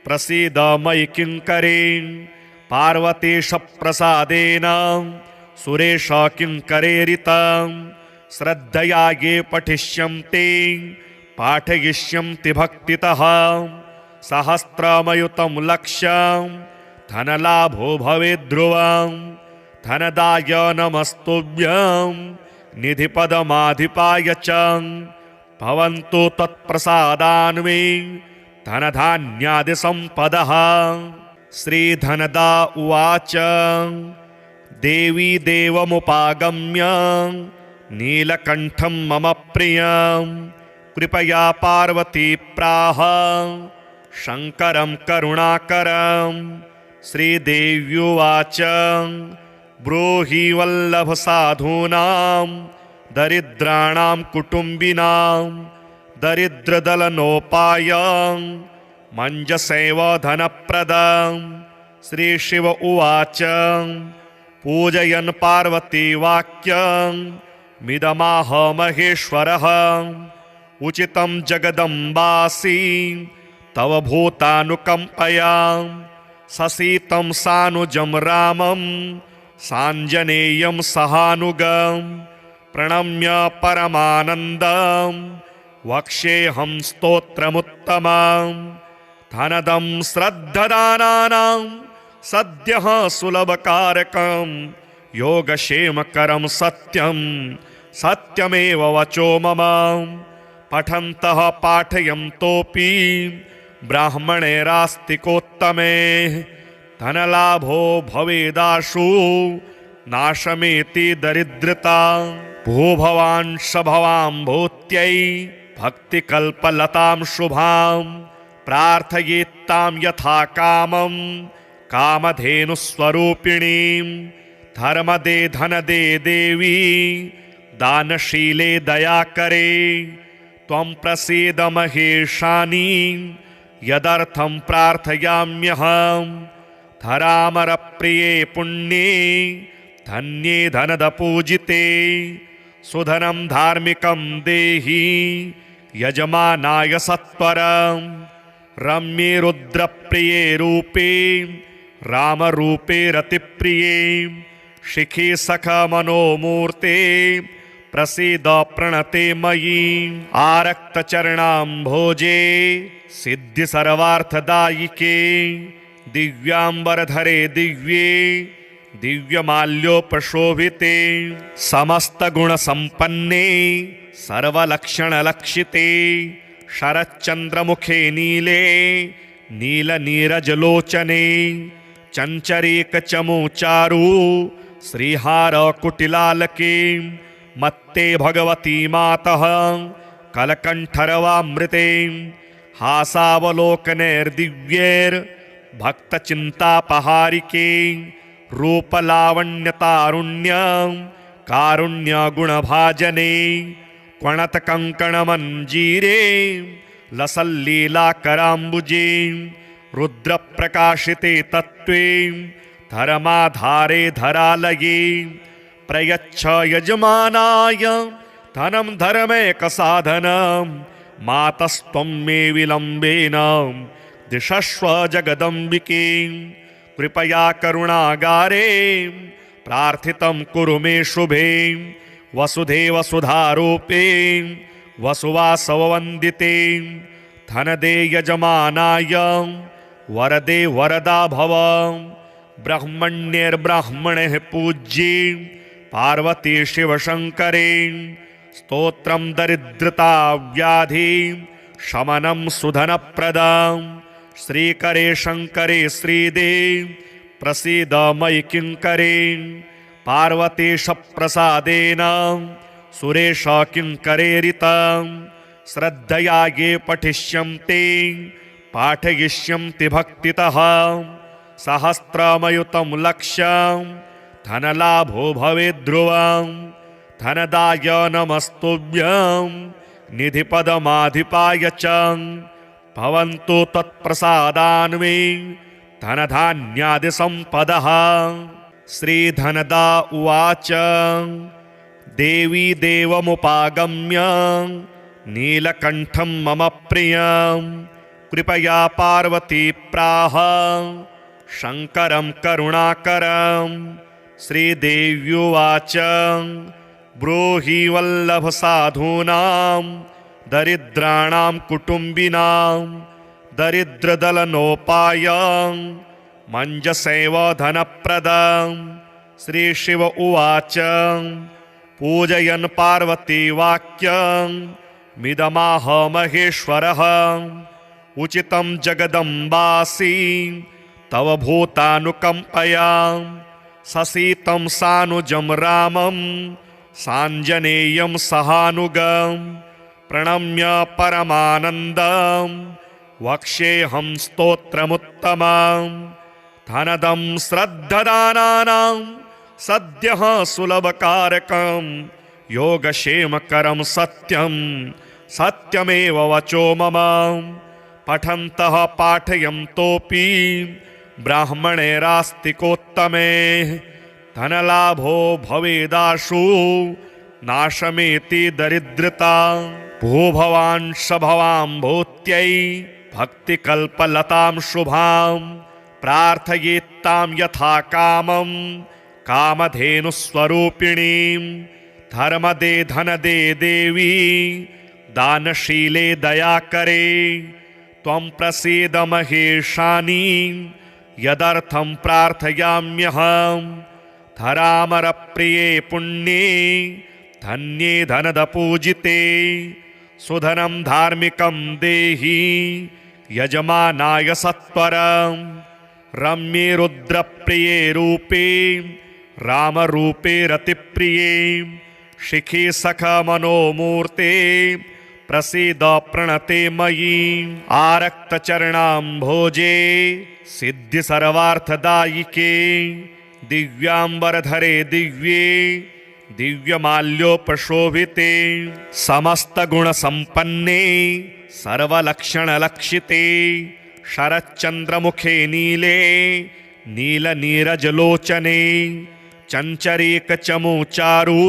प्रसीद मयि किङ्करे पार्वतीश प्रसादेन सुरेश किङ्करेरितं। श्रद्धया ये पठिष्यन्ति पाठयिष्यन्ति भक्तितः सहस्रमयुतं लक्ष्यं धनलाभो भवेद्ध्रुवं। धनदाय नमस्तुभ्यं निधिपदमाधिपाय च भवन्तु तत्प्रसादान्मे धनधान्यादिसम्पदः। श्रीधनदा उवाच देवी देवमुपागम्य नीलकण्ठं मम प्रियं कृपया पार्वती प्राह शङ्करं करुणाकरं। श्रीदेव्युवाच ब्रूहि वल्लभसाधूनां दरिद्राणां कुटुम्बिनां दरिद्रदलनोपायं मञ्जसैव धनप्रदं। श्रीशिव उवाच पूजयन् पार्वती वाक्यं मिदमाह महेश्वरः। उचितं जगदम्बासि तव भूतानुकम्पया। ससीतं सानुजं रामं साञ्जनेयं सहानुगं। प्रणम्य परमानन्दं वक्ष्येऽहं स्तोत्रमुत्तमं। धनदं श्रद्धदानानां सद्यः सुलभकारकं। योगक्षेमकरं सत्यं सत्यमेव वचो मम। पठन्तः पाठयन्तोऽपि ब्राह्मणैरास्तिकोत्तमे। धनलाभो भवेदाशु नाशमेति दरिद्रता। भूभवान् सभवां भूत्यै भक्तिकल्पलतां शुभां। प्रार्थयेत्तां यथा कामं कामधेनुस्वरूपिणीं। धर्मदे धनदे देवी दानशीले दयाकरे। त्वं प्रसीद महेशानि यदर्थं प्रार्थयाम्यहं। धरामरप्रिये पुण्ये धन्ये धनदपूजिते। सुधनं धार्मिकं देहि यजमानाय सत्वरं। रम्ये रुद्रप्रिये रूपे रामरूपे रतिप्रिये। शिखे सखमनोमूर्ते प्रसीद प्रणते मयि। आरक्तचरणाम्भोजे सिद्धि सर्वार्थदायिके। दिव्याम्बरधरे दिव्ये दिव्यमाल्योपशोभिते। समस्तगुणसम्पन्ने सर्वलक्षणलक्षिते। शरच्चन्द्रमुखे नीले नीलनीरजलोचने। चञ्चरीकचमुचारु श्रीहारकुटिलालके। मत्ते भगवती मातः कलकण्ठरवामृते। हासावलोकनैर्दिव्यैर्भक्तचिन्तापहारिके। रूपलावण्यतारुण्यं कारुण्यगुणभाजने। क्वणतकङ्कणमञ्जीरे लसल्लीलाकराम्बुजे। रुद्रप्रकाशिते तत्त्वे धर्माधारे धरालये। प्रयच्छ यजमानाय धनं धर्मैकसाधनं। मातस्त्वं मे विलम्बेन दिशस्व जगदम्बिके। कृपया करुणागारे प्रार्थितं कुरु मे शुभे। वसुधे वसुधारूपे वसुवासववन्दिते। धनदे यजमानाय वरदे वरदा भव। ब्रह्मण्यैर्ब्राह्मणैः पूज्ये पार्वती शिवशङ्करे। स्तोत्रं दरिद्रता व्याधि शमनं सुधनप्रदं। श्रीकरे शङ्करे श्रीदे प्रसीद मयि किङ्करे। पार्वतीशप्रसादेन सुरेश किङ्करेरितं। श्रद्धया ये पठिष्यन्ति पाठयिष्यन्ति भक्तितः। सहस्रमयुतं लक्ष्यं धनलाभो भवेद्ध्रुवं। धनदाय नमस्तुभ्यं निधिपदमाधिपाय च। भवन्तु तत्प्रसादान्मे धनधान्यादिसम्पदः। श्रीधनदा उवाच देवी देवमुपागम्य नीलकण्ठं मम प्रियं। कृपया पार्वती प्राह शङ्करं करुणाकरं। श्रीदेव्युवाच ब्रूहि वल्लभसाधूनां दरिद्राणां कुटुम्बिनां। दरिद्रदलनोपायं मञ्जसैव धनप्रदं। श्रीशिव उवाच पूजयन् पार्वती वाक्यं मिदमाह महेश्वरः। उचितं जगदम्बासि तव भूतानुकम्पया। ससीतं सानुजं रामं साञ्जनेयं सहानुगं। प्रणम्य परमानन्दं वक्ष्येऽहं स्तोत्रमुत्तमं। धनदं श्रद्धदानानां सद्यः सुलभकारकं। योगक्षेमकरं सत्यं सत्यमेव वचो मम। पठन्तः पाठयन्तोऽपि ब्राह्मणैरास्तिकोत्तमे धनलाभो भवेदाशु नाशमेति दरिद्रता भूभवान् शभवां भूत्यै भक्तिकल्पलतां शुभां प्रार्थयेत्तां यथा कामं कामधेनुस्वरूपिणीं धर्मदे धनदे देवी दानशीले दयाकरे त्वं प्रसीद महेशानि यदर्थं प्रार्थयाम्यहं धरामरप्रिये पुण्ये धन्ये धनदपूजिते सुधनं धार्मिकं देहि यजमानाय सत्वरं रम्ये रुद्रप्रिये रूपे रामरूपे रतिप्रिये शिखी सखमनोमूर्ते प्रसीद प्रणते मयि आरक्तचरणाम्भोजे सिद्धि सर्वार्थदायिके दिव्याम्बरधरे दिव्ये दिव्यमाल्योपशोभिते समस्तगुणसम्पन्ने सर्वलक्षणलक्षिते शरच्चन्द्रमुखे नीले नीलनीरजलोचने चञ्चरीकचमुचारु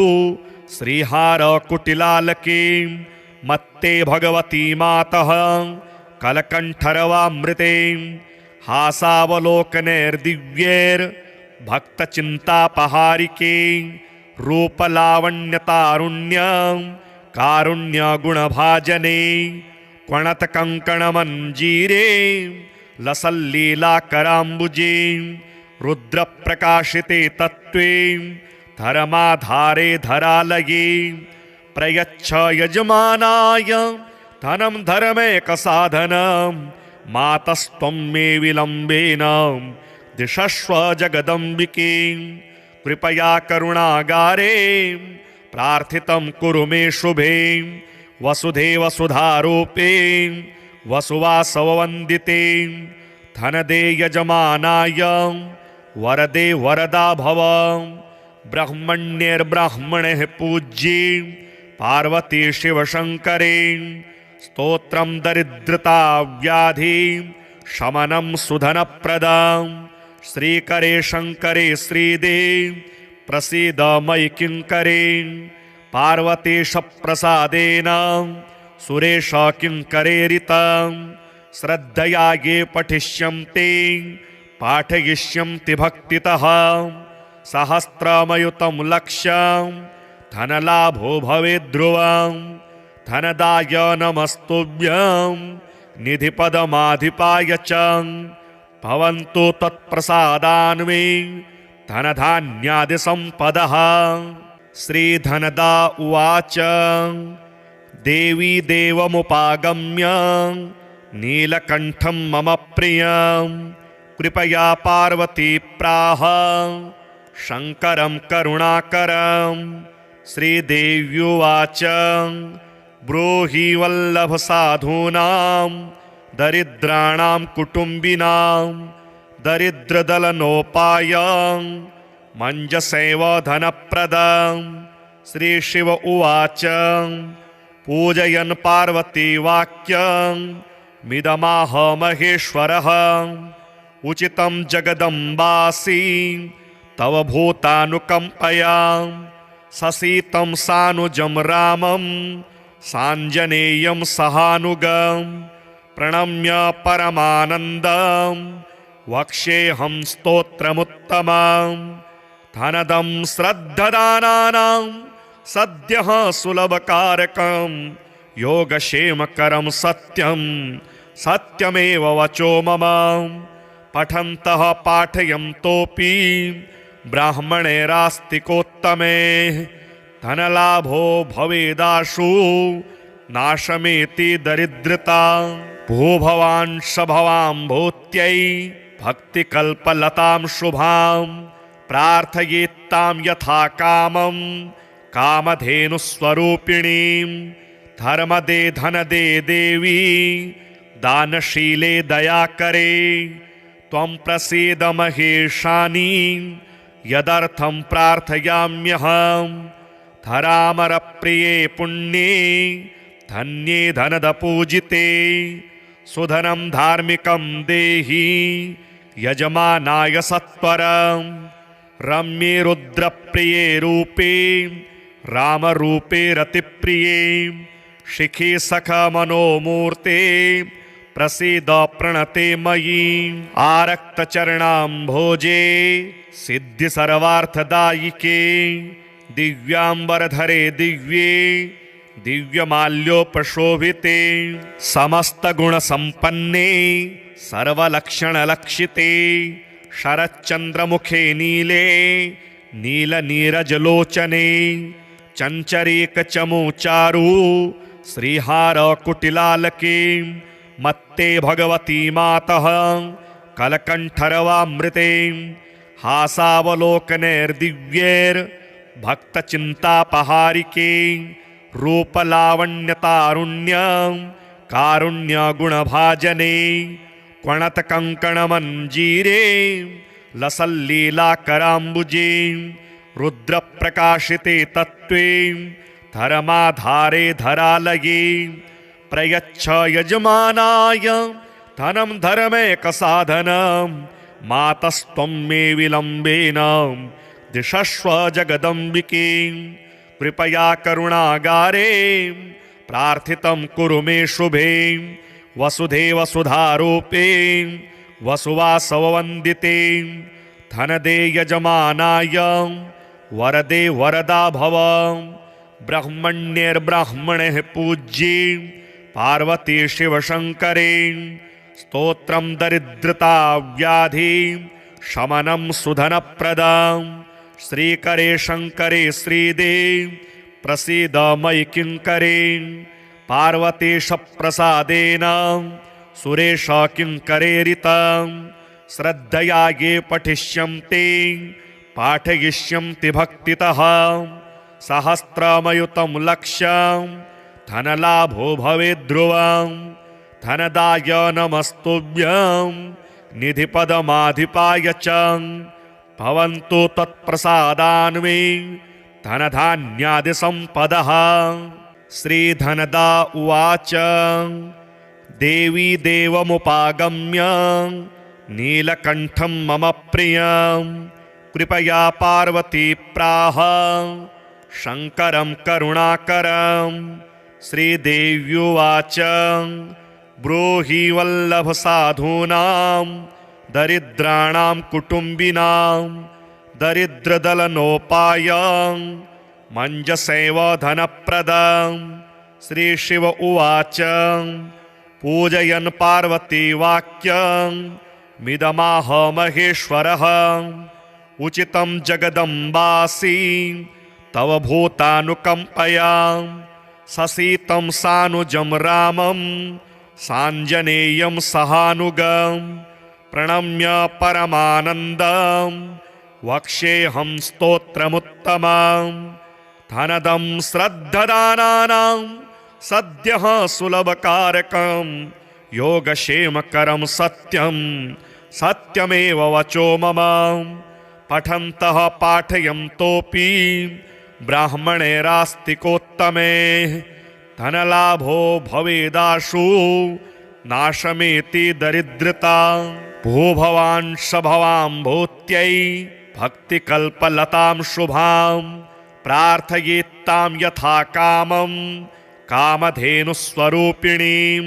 श्रीहारकुटिलालके मत्ते भगवती मातः कलकण्ठरवामृते हासावलोकनैर्दिव्यैर्भक्तचिन्तापहारिके रूपलावण्यतारुण्यं कारुण्यगुणभाजने क्वणतकङ्कणमञ्जीरे लसल्लीलाकराम्बुजे रुद्रप्रकाशिते तत्त्वे धर्माधारे धरालये प्रयच्छ यजमानाय धनं धर्मैकसाधनं मातस्त्वं मे विलम्बेन दिशस्व जगदम्बिके कृपया करुणागारे प्रार्थितं कुरु मे शुभे वसुधे वसुधारूपे वसुवासववन्दिते धनदे यजमानाय वरदे वरदा भव ब्रह्मण्यैर्ब्राह्मणैः पूज्ये पार्वती शिवशङ्करे स्तोत्रं दरिद्रता व्याधि शमनं सुधनप्रदं श्रीकरे शङ्करे श्रीदे प्रसीद मयि किङ्करे पार्वतीश प्रसादेन सुरेश किङ्करेरितं श्रद्धया ये पठिष्यन्ति पाठयिष्यन्ति भक्तितः सहस्रमयुतं लक्ष्यं धनलाभो भवेद्ध्रुवं धनदाय नमस्तुभ्यं निधिपदमाधिपाय च भवन्तु तत्प्रसादान्मे धनधान्यादिसम्पदः। श्रीधनदा उवाच देवी देवमुपागम्य नीलकण्ठं मम प्रियं कृपया पार्वती प्राह शङ्करं करुणाकरं श्रीदेव्युवाच ब्रूहि वल्लभसाधूनां दरिद्राणां कुटुम्बिनां दरिद्रदलनोपायं मञ्जसैव धनप्रदं श्रीशिव उवाच पूजयन् पार्वती वाक्यं मिदमाह महेश्वरः उचितं जगदम्बासि तव भूतानुकम्पया ससीतं सानुजं रामं साञ्जनेयं सहानुगं प्रणम्य परमानन्दं वक्ष्येऽहं स्तोत्रमुत्तमं धनदं श्रद्धदानानां सद्यः सुलभकारकं योगक्षेमकरं सत्यं सत्यमेव वचो मम पठन्तः पाठयन्तोऽपि ब्राह्मणैरास्तिकोत्तमे धनलाभो भवेदाशु नाशमेति दरिद्रता भूभवान् शभवां भूत्यै भक्तिकल्पलतां शुभां प्रार्थयेत्तां यथा कामं कामधेनुस्वरूपिणीं धर्मदे धनदे देवी दानशीले दयाकरे त्वं प्रसीद महेशानि यदर्थं प्रार्थयाम्यहं धरामरप्रिये पुण्ये धन्ये धनदपूजिते सुधनं धार्मिकं देहि यजमानाय सत्वरं रम्ये रुद्रप्रिये रूपे रामरूपे रतिप्रिये शिखे सखा मनोमूर्ते प्रसीद प्रणते मयि आरक्तचरणाम्भोजे सिद्धि सर्वार्थदायिके दिव्यांबरधरे दिव्ये दिव्यमाल्योपशोभिते समस्तगुणसम्पन्ने सर्वलक्षणलक्षिते शरच्चन्द्रमुखे नीले नीलनीरजलोचने चञ्चरीकचमुचारु श्रीहारकुटिलालके मत्ते भगवती मातः कलकण्ठरवामृते हासावलोकनैर्दिव्यैर्भक्तचिन्तापहारिके रूपलावण्यतारुण्य कारुण्यगुणभाजने क्वणतकङ्कणमञ्जीरे लसल्लीलाकराम्बुजे रुद्रप्रकाशिते तत्त्वे धर्माधारे धरालये प्रयच्छ यजमानाय धनं धर्मैकसाधनं मातस्त्वं मे विलम्बेन दिशस्व जगदम्बिके कृपया करुणागारे प्रार्थितं कुरु मे शुभे वसुधे वसुधारूपे वसुवासववन्दिते धनदे यजमानाय वरदे वरदा भव ब्रह्मण्यैर्ब्राह्मणैः पूज्ये पार्वती शिवशङ्करे स्तोत्रं दरिद्रता व्याधि शमनं सुधनप्रदं श्रीकरे शङ्करे श्रीदे प्रसीद मयि किङ्करे पार्वतीशप्रसादेन सुरेश किङ्करेरितं श्रद्धया ये पठिष्यन्ति पाठयिष्यन्ति भक्तितः सहस्रमयुतं लक्ष्यं धनलाभो भवेद् ध्रुवं धनदाय नमस्तुभ्यं निधिपदमाधिपाय च भवन्तु तत्प्रसादान्मे धनधान्यादिसम्पदः। श्रीधनदा उवाच देवी देवमुपागम्य नीलकण्ठं मम प्रियं कृपया पार्वती प्राह शङ्करं करुणाकरं श्रीदेव्युवाच ब्रूहि वल्लभसाधूनां दरिद्राणां कुटुम्बिनां दरिद्रदलनोपायं मञ्जसैव धनप्रदं श्रीशिव उवाच पूजयन् पार्वती वाक्यं मिदमाह महेश्वरः उचितं जगदम्बासि तव भूतानुकम्पया ससीतं सानुजं रामं साञ्जनेयं सहानुगं प्रणम्य परमानन्दं वक्ष्येऽहं स्तोत्रमुत्तमं धनदं श्रद्धदानानां सद्यः सुलभकारकं योगक्षेमकरं सत्यं सत्यमेव वचो मम पठन्तः पाठयन्तोऽपि ब्राह्मणैरास्तिकोत्तमे धनलाभो भवेदाशु नाशमेति दरिद्रता भूभवान् सभवां भूत्यै भक्तिकल्पलतां शुभां प्रार्थयेत्तां यथा कामं कामधेनुस्वरूपिणीं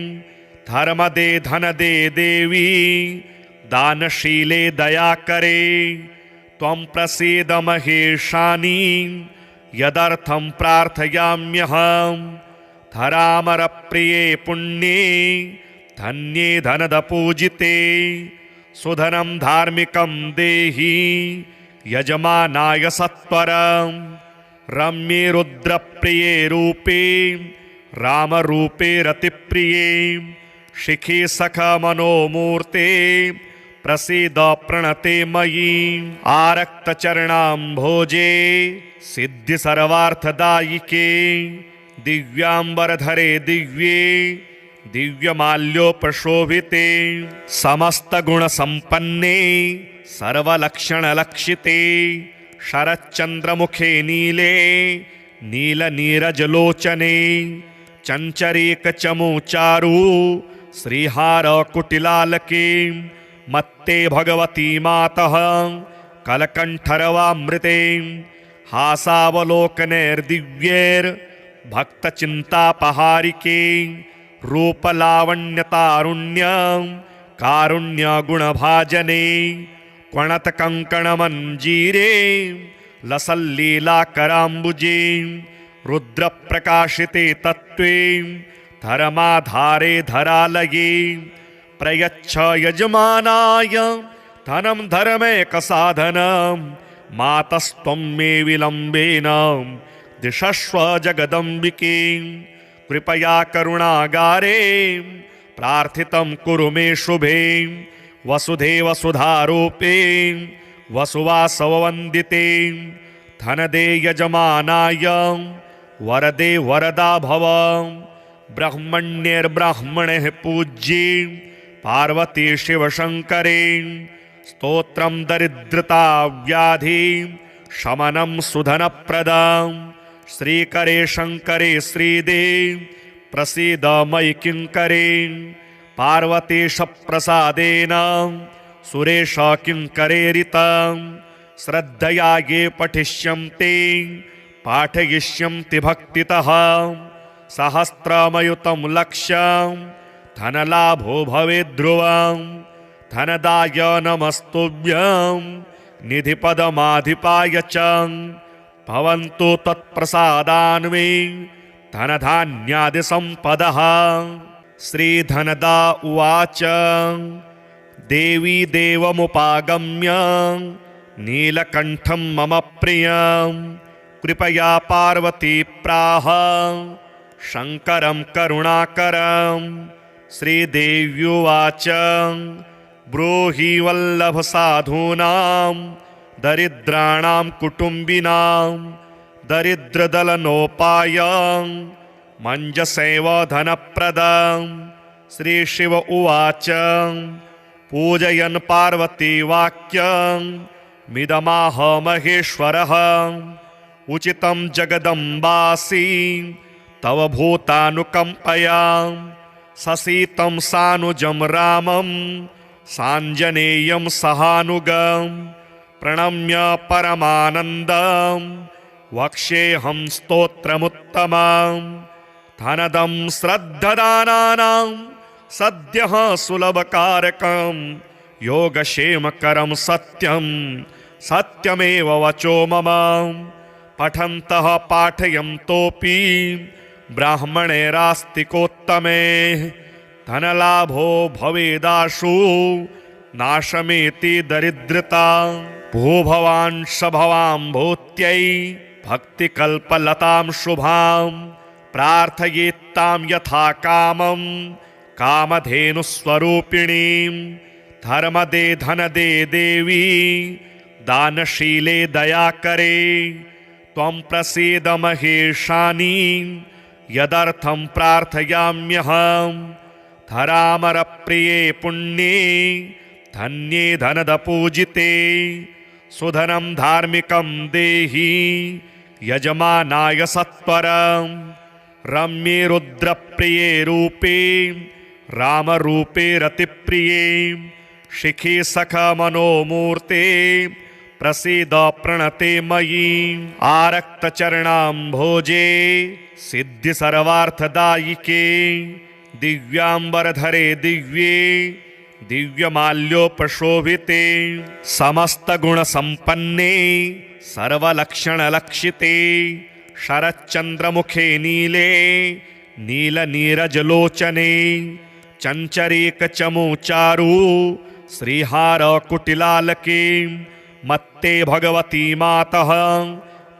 धर्मदे धनदे देवी दानशीले दयाकरे त्वं प्रसीद महेशानि यदर्थं प्रार्थयाम्यहं धरामरप्रिये पुण्ये धन्ये धनदपूजिते सुधनं धार्मिकं देहि यजमानाय सत्वरं रम्ये रुद्रप्रिये रूपे रामरूपे रतिप्रिये शिखे सखा मनोमूर्ते प्रसीद प्रणते मयि आरक्तचरणाम्भोजे सिद्धि सर्वार्थदायिके दिव्यांबरधरे दिव्ये दिव्यमाल्योपशोभिते समस्तगुणसम्पन्ने सर्वलक्षणलक्षिते शरच्चन्द्रमुखे नीले नीलनीरजलोचने चञ्चरीकचमुचारु श्रीहारकुटिलालकीं मत्ते भगवती मातः कलकण्ठरवामृतें हासावलोकनैर्दिव्यैर्भक्तचिन्तापहारिके रूपलावण्यतारुण्यं कारुण्यगुणभाजने क्वणतकङ्कणमञ्जीरे लसल्लीलाकराम्बुजे रुद्रप्रकाशिते तत्त्वे धर्माधारे धरालये प्रयच्छ यजमानाय धनं धर्मैकसाधनं मातस्त्वं मे विलम्बेन दिशस्व जगदम्बिके कृपया करुणागारे प्रार्थितं कुरु मे शुभे वसुधे वसुधारूपे वसुवासववन्दिते धनदे यजमानाय वरदे वरदा भव ब्रह्मण्यैर्ब्राह्मणैः पूज्ये पार्वती शिवशङ्करे स्तोत्रं दरिद्रता व्याधि शमनं सुधनप्रदं श्रीकरे शङ्करे श्रीदे प्रसीद मयि किङ्करे पार्वतीश प्रसादेन सुरेश किङ्करेरितं श्रद्धया ये पठिष्यन्ति पाठयिष्यन्ति भक्तितः सहस्रमयुतं लक्ष्यं धनलाभो भवेत् ध्रुवं धनदाय नमस्तुभ्यं निधिपदमाधिपाय च भवन्तु तत्प्रसादान्मे धनधान्यादिसम्पदः। श्रीधनदा उवाच देवी देवमुपागम्य नीलकण्ठं मम प्रियं कृपया पार्वती प्राह शङ्करं करुणाकरं। श्रीदेव्युवाच ब्रूहि वल्लभसाधूनां दरिद्राणां कुटुम्बिनां दरिद्रदलनोपायं मञ्जसैव धनप्रदं। श्रीशिव उवाच पूजयन् पार्वती वाक्यं मिदमाह महेश्वरः उचितं जगदम्बासि तव भूतानुकम्पया ससीतं सानुजं रामं साञ्जनेयं सहानुगं प्रणम्य परमानन्दं वक्ष्येऽहं स्तोत्रमुत्तमं। धनदं श्रद्धदानानां सद्यः सुलभकारकं योगक्षेमकरं सत्यं सत्यमेव वचो मम। पठन्तः पाठयन्तोऽपि ब्राह्मणैरास्तिकोत्तमे धनलाभो भवेदाशु नाशमेति दरिद्रता। भूभवांश भवां भूत्यै भक्तिकल्पलतां शुभां प्रार्थयेत्तां यथा कामं कामधेनुस्वरूपिणीं। धर्मदे धनदे देवी दानशीले दयाकरे त्वं प्रसीद महेशानि यदर्थं प्रार्थयाम्यहम्। धरामरप्रिये पुण्ये धन्ये धनदपूजिते सुधनं धार्मिकं देहि यजमानाय सत्वरं। रम्ये रुद्रप्रिये रूपे रामरूपे रतिप्रिये शिखी सखमनोमूर्ते प्रसीद प्रणते मयि। आरक्तचरणाम्भोजे सिद्धि सर्वार्थदायिके दिव्याम्बरधरे दिव्ये दिव्यमाल्योपशोभिते समस्तगुणसम्पन्ने सर्वलक्षणलक्षिते शरच्चन्द्रमुखे नीले नीलनीरजलोचने चञ्चरीकचमूचारु श्रीहारकुटिलालके मत्ते भगवती मातः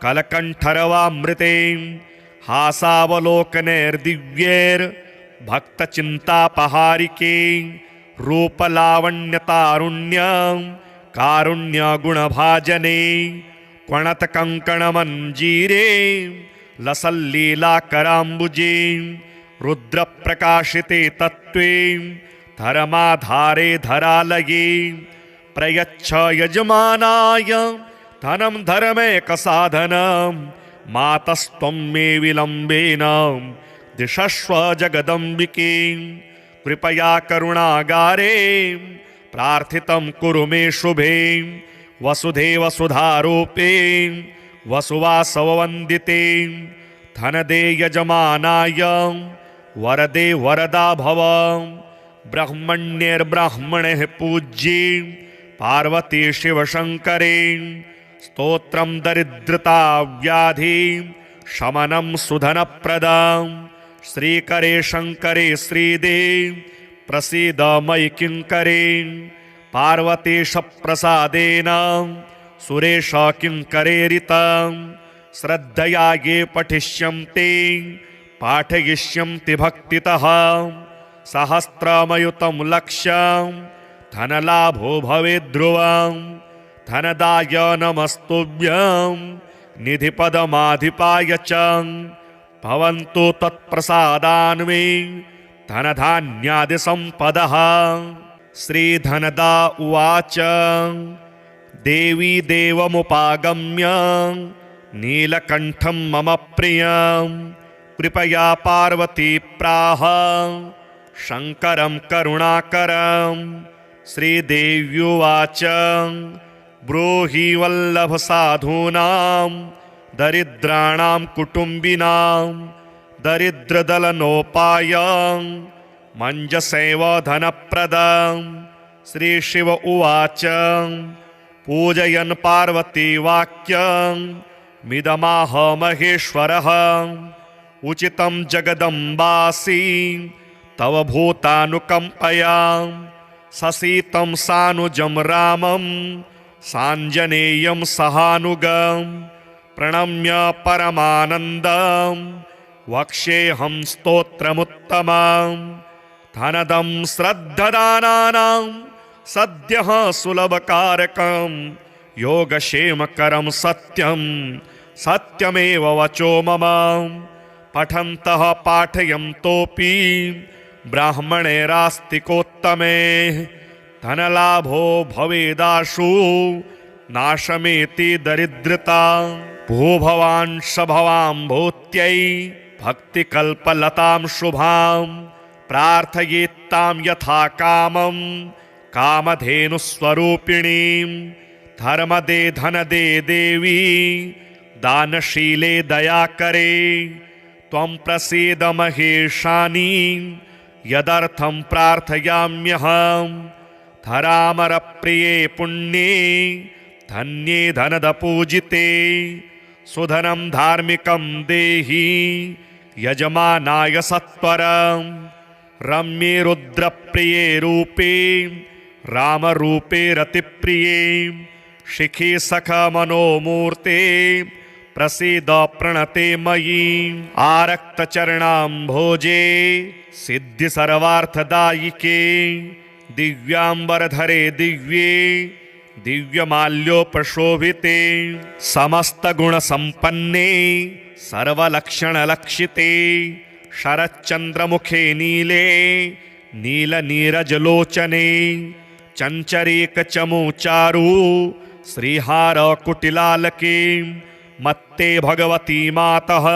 कलकण्ठरवामृते हासावलोकनैर्दिव्यैर्भक्तचिन्तापहारिके रूपलावण्यतारुण्यं कारुण्यगुणभाजने क्वणतकङ्कणमञ्जीरे लसल्लीलाकराम्बुजे रुद्रप्रकाशिते तत्त्वे धर्माधारे धरालये प्रयच्छ यजमानाय धनं धर्मैकसाधनं मातस्त्वं मे विलम्बेन दिशस्व जगदम्बिके कृपया करुणागारे प्रार्थितं कुरु मे शुभे वसुधे वसुधारूपे वसुवासववन्दिते धनदे यजमानाय वरदे वरदा भव ब्रह्मण्यैर्ब्राह्मणैः पूज्ये पार्वती शिवशङ्करे स्तोत्रं दरिद्रता व्याधि शमनं सुधनप्रदं श्रीकरे शङ्करे श्रीदे प्रसीद मयि किङ्करे पार्वतीश प्रसादेन सुरेश किङ्करेरितं श्रद्धया ये पठिष्यन्ति पाठयिष्यन्ति भक्तितः सहस्रमयुतं लक्ष्यं धनलाभो भवेद्ध्रुवं धनदाय नमस्तुभ्यं निधिपदमाधिपाय च भवन्तु तत्प्रसादान्मे धनधान्यादिसम्पदः। श्रीधनदा उवाच देवी देवमुपागम्य नीलकण्ठं मम प्रियं कृपया पार्वती प्राह शङ्करं करुणाकरं। श्रीदेव्युवाच ब्रूहि वल्लभसाधूनां दरिद्राणां कुटुम्बिनां दरिद्रदलनोपायं मञ्जसैव धनप्रदं। श्रीशिव उवाच पूजयन् पार्वती वाक्यं मिदमाह महेश्वरः उचितं जगदम्बासि तव भूतानुकम्पया ससीतं सानुजं रामं साञ्जनेयं सहानुगं प्रणम्य परमानन्दं वक्ष्येऽहं स्तोत्रमुत्तमं। धनदं श्रद्धदानानां सद्यः सुलभकारकं योगक्षेमकरं सत्यं सत्यमेव वचो मम। पठन्तः पाठयन्तोऽपि ब्राह्मणैरास्तिकोत्तमे धनलाभो भवेदाशु नाशमेति दरिद्रता। भूभवान् सभवां भूत्यै भक्तिकल्पलतां शुभां प्रार्थयेत्तां यथा कामं कामधेनुस्वरूपिणीं। धर्मदे धनदे देवी दानशीले दयाकरे त्वं प्रसीद महेशानि यदर्थं प्रार्थयाम्यहं। धरामरप्रिये पुण्ये धन्ये धनदपूजिते सुधनं धार्मिकं देहि यजमानाय सत्वरं। रम्ये रुद्रप्रिये रूपे रामरूपे रतिप्रिये शिखी सखमनोमूर्ते प्रसीद प्रणते मयि। आरक्तचरणाम्भोजे सिद्धि सर्वार्थदायिके दिव्याम्बरधरे दिव्ये दिव्यमाल्योपशोभिते समस्तगुणसम्पन्ने सर्वलक्षणलक्षिते शरच्चन्द्रमुखे नीले नीलनीरजलोचने चञ्चरीकचमुचारु श्रीहारकुटिलालके मत्ते भगवती मातः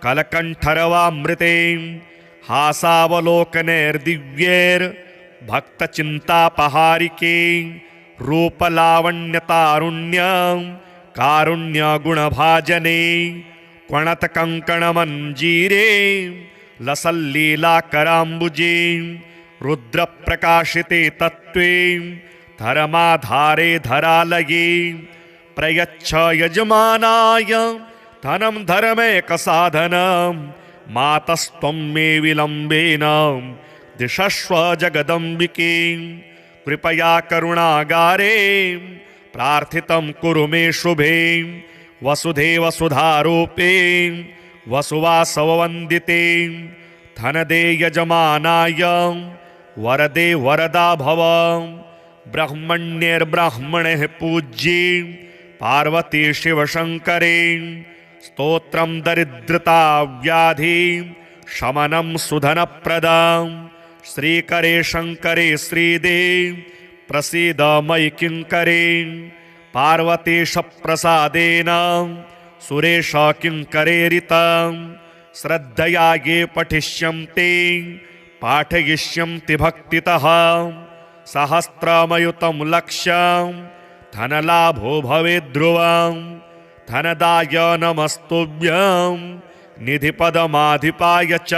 कलकण्ठरवामृते हासावलोकनैर्दिव्यैर्भक्तचिन्तापहारिके रूपलावण्यतारुण्यं कारुण्यगुणभाजने क्वणतकङ्कणमञ्जीरे लसल्लीलाकराम्बुजे रुद्रप्रकाशिते तत्त्वे धर्माधारे धरालये प्रयच्छ यजमानाय धनं धर्मैकसाधनं मातस्त्वं मे विलम्बेन दिशस्व जगदम्बिके कृपया करुणागारे प्रार्थितं कुरु मे शुभे वसुधे वसुधारूपे वसुवासववन्दिते धनदे यजमानाय वरदे वरदा भव ब्रह्मण्यैर्ब्राह्मणैः पूज्ये पार्वती शिवशङ्करे स्तोत्रं दरिद्रता व्याधि शमनं सुधनप्रदं श्रीकरे शङ्करे श्रीदे प्रसीद मयि किङ्करे पार्वतीश प्रसादेन सुरेश किङ्करेरितं श्रद्धया ये पठिष्यन्ति पाठयिष्यन्ति भक्तितः सहस्रमयुतं लक्ष्यं धनलाभो भवेद्ध्रुवं धनदाय नमस्तुभ्यं निधिपदमाधिपाय च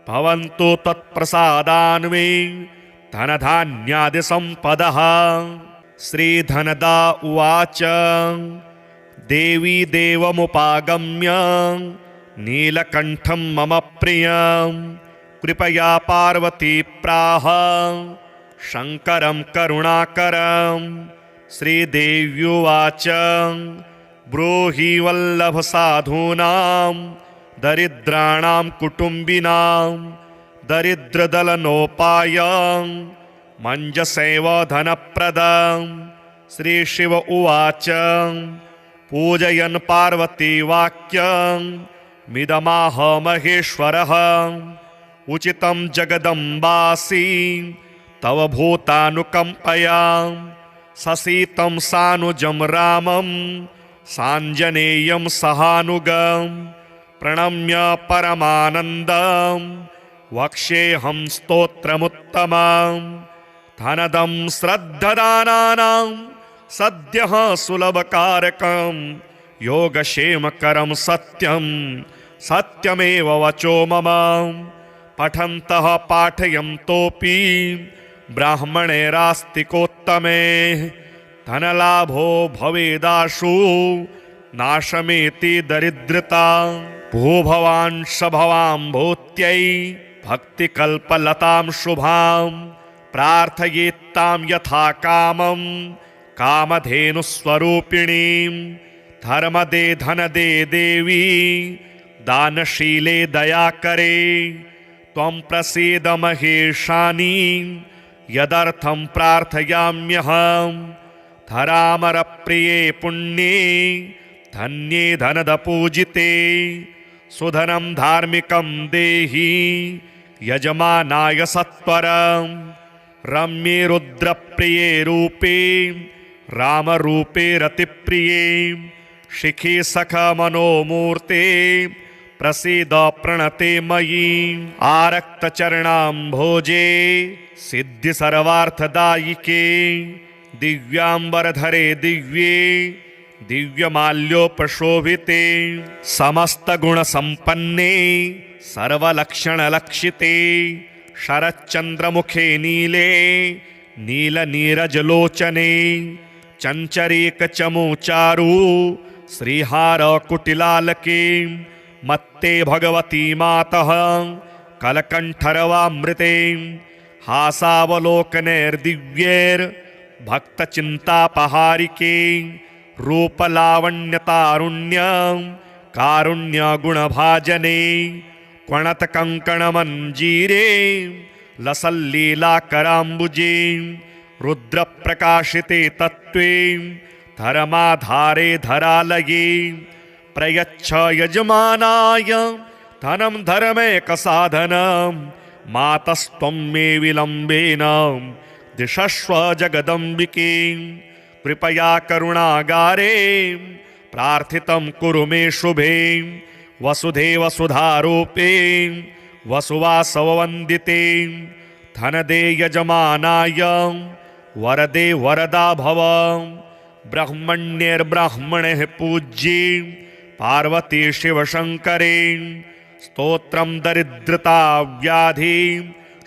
भवन्तु तत्प्रसादान्मे धनधान्यादिसम्पदः। श्रीधनदा उवाच देवी देवमुपागम्य नीलकण्ठं मम प्रियं कृपया पार्वती प्राह शङ्करं करुणाकरं। श्रीदेव्युवाच ब्रूहि वल्लभसाधूनां दरिद्राणां कुटुम्बिनां दरिद्रदलनोपायं मञ्जसैव धनप्रदं। श्रीशिव उवाच पूजयन् पार्वती वाक्यं मिदमाह महेश्वरः उचितं जगदम्बासि तव भूतानुकम्पया ससीतं सानुजं रामं साञ्जनेयं सहानुगं प्रणम्य परमानन्दं वक्ष्येऽहं स्तोत्रमुत्तमं। धनदं श्रद्धदानानां सद्यः सुलभकारकं योगक्षेमकरं सत्यं सत्यमेव वचो मम। पठन्तः पाठयन्तोऽपि ब्राह्मणैरास्तिकोत्तमे धनलाभो भवेदाशु नाशमेति दरिद्रता। भूभवान् शभवां भूत्यै भक्तिकल्पलतां शुभां प्रार्थयेत्तां यथा कामं कामधेनुस्वरूपिणीं। धर्मदे धनदे देवी दानशीले दयाकरे त्वं प्रसीद महेशानि यदर्थं प्रार्थयाम्यहम्। धरामरप्रिये पुण्ये धन्ये धनदपूजिते सुधनं धार्मिकं देहि यजमानाय सत्वरं। रम्ये रुद्रप्रिये रूपे रामरूपे रतिप्रिये शिखी सखमनोमूर्ते प्रसीद प्रणते मयि। आरक्तचरणाम्भोजे सिद्धि सर्वार्थदायिके दिव्याम्बरधरे दिव्ये दिव्यमाल्योपशोभिते समस्तगुणसम्पन्ने सर्वलक्षणलक्षिते शरच्चन्द्रमुखे नीले नीलनीरजलोचने चञ्चरीकचमूचारु श्रीहारकुटिलालके मत्ते भगवती मातः कलकण्ठरवामृते हासावलोकनैर्दिव्यैर्भक्तचिन्तापहारिके रूपलावण्यतारुण्यं कारुण्यगुणभाजने क्वणतकङ्कणमञ्जीरे लसल्लीलाकराम्बुजे रुद्रप्रकाशिते तत्त्वे धर्माधारे धरालये प्रयच्छ यजमानाय धनं धर्मैकसाधनं मातस्त्वं मे विलम्बेन दिशस्व जगदम्बिके। कृपया करुणागारे प्रार्थितं कुरु मे शुभे वसुधे वसुधारूपे वसुवासववन्दिते धनदे यजमानाय वरदे वरदा भव। ब्रह्मण्यैर्ब्राह्मणैः पूज्ये पार्वती शिवशङ्करे स्तोत्रं दरिद्रता व्याधि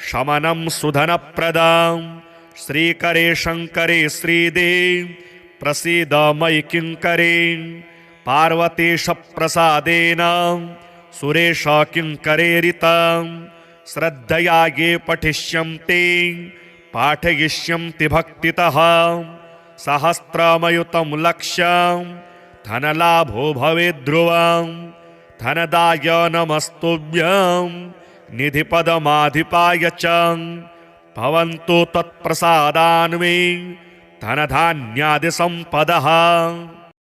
शमनं सुधनप्रदं। श्रीकरे शङ्करे श्रीदे प्रसीद मयि किङ्करे पार्वतीश प्रसादेन सुरेश किङ्करेरितं। श्रद्धया ये पठिष्यन्ति पाठयिष्यन्ति भक्तितः सहस्रमयुतं लक्ष्यं धनलाभो भवेद्ध्रुवं धनदाय नमस्तुभ्यं निधिपदमाधिपाय च भवन्तु तत्प्रसादान्मे धनधान्यादिसम्पदः।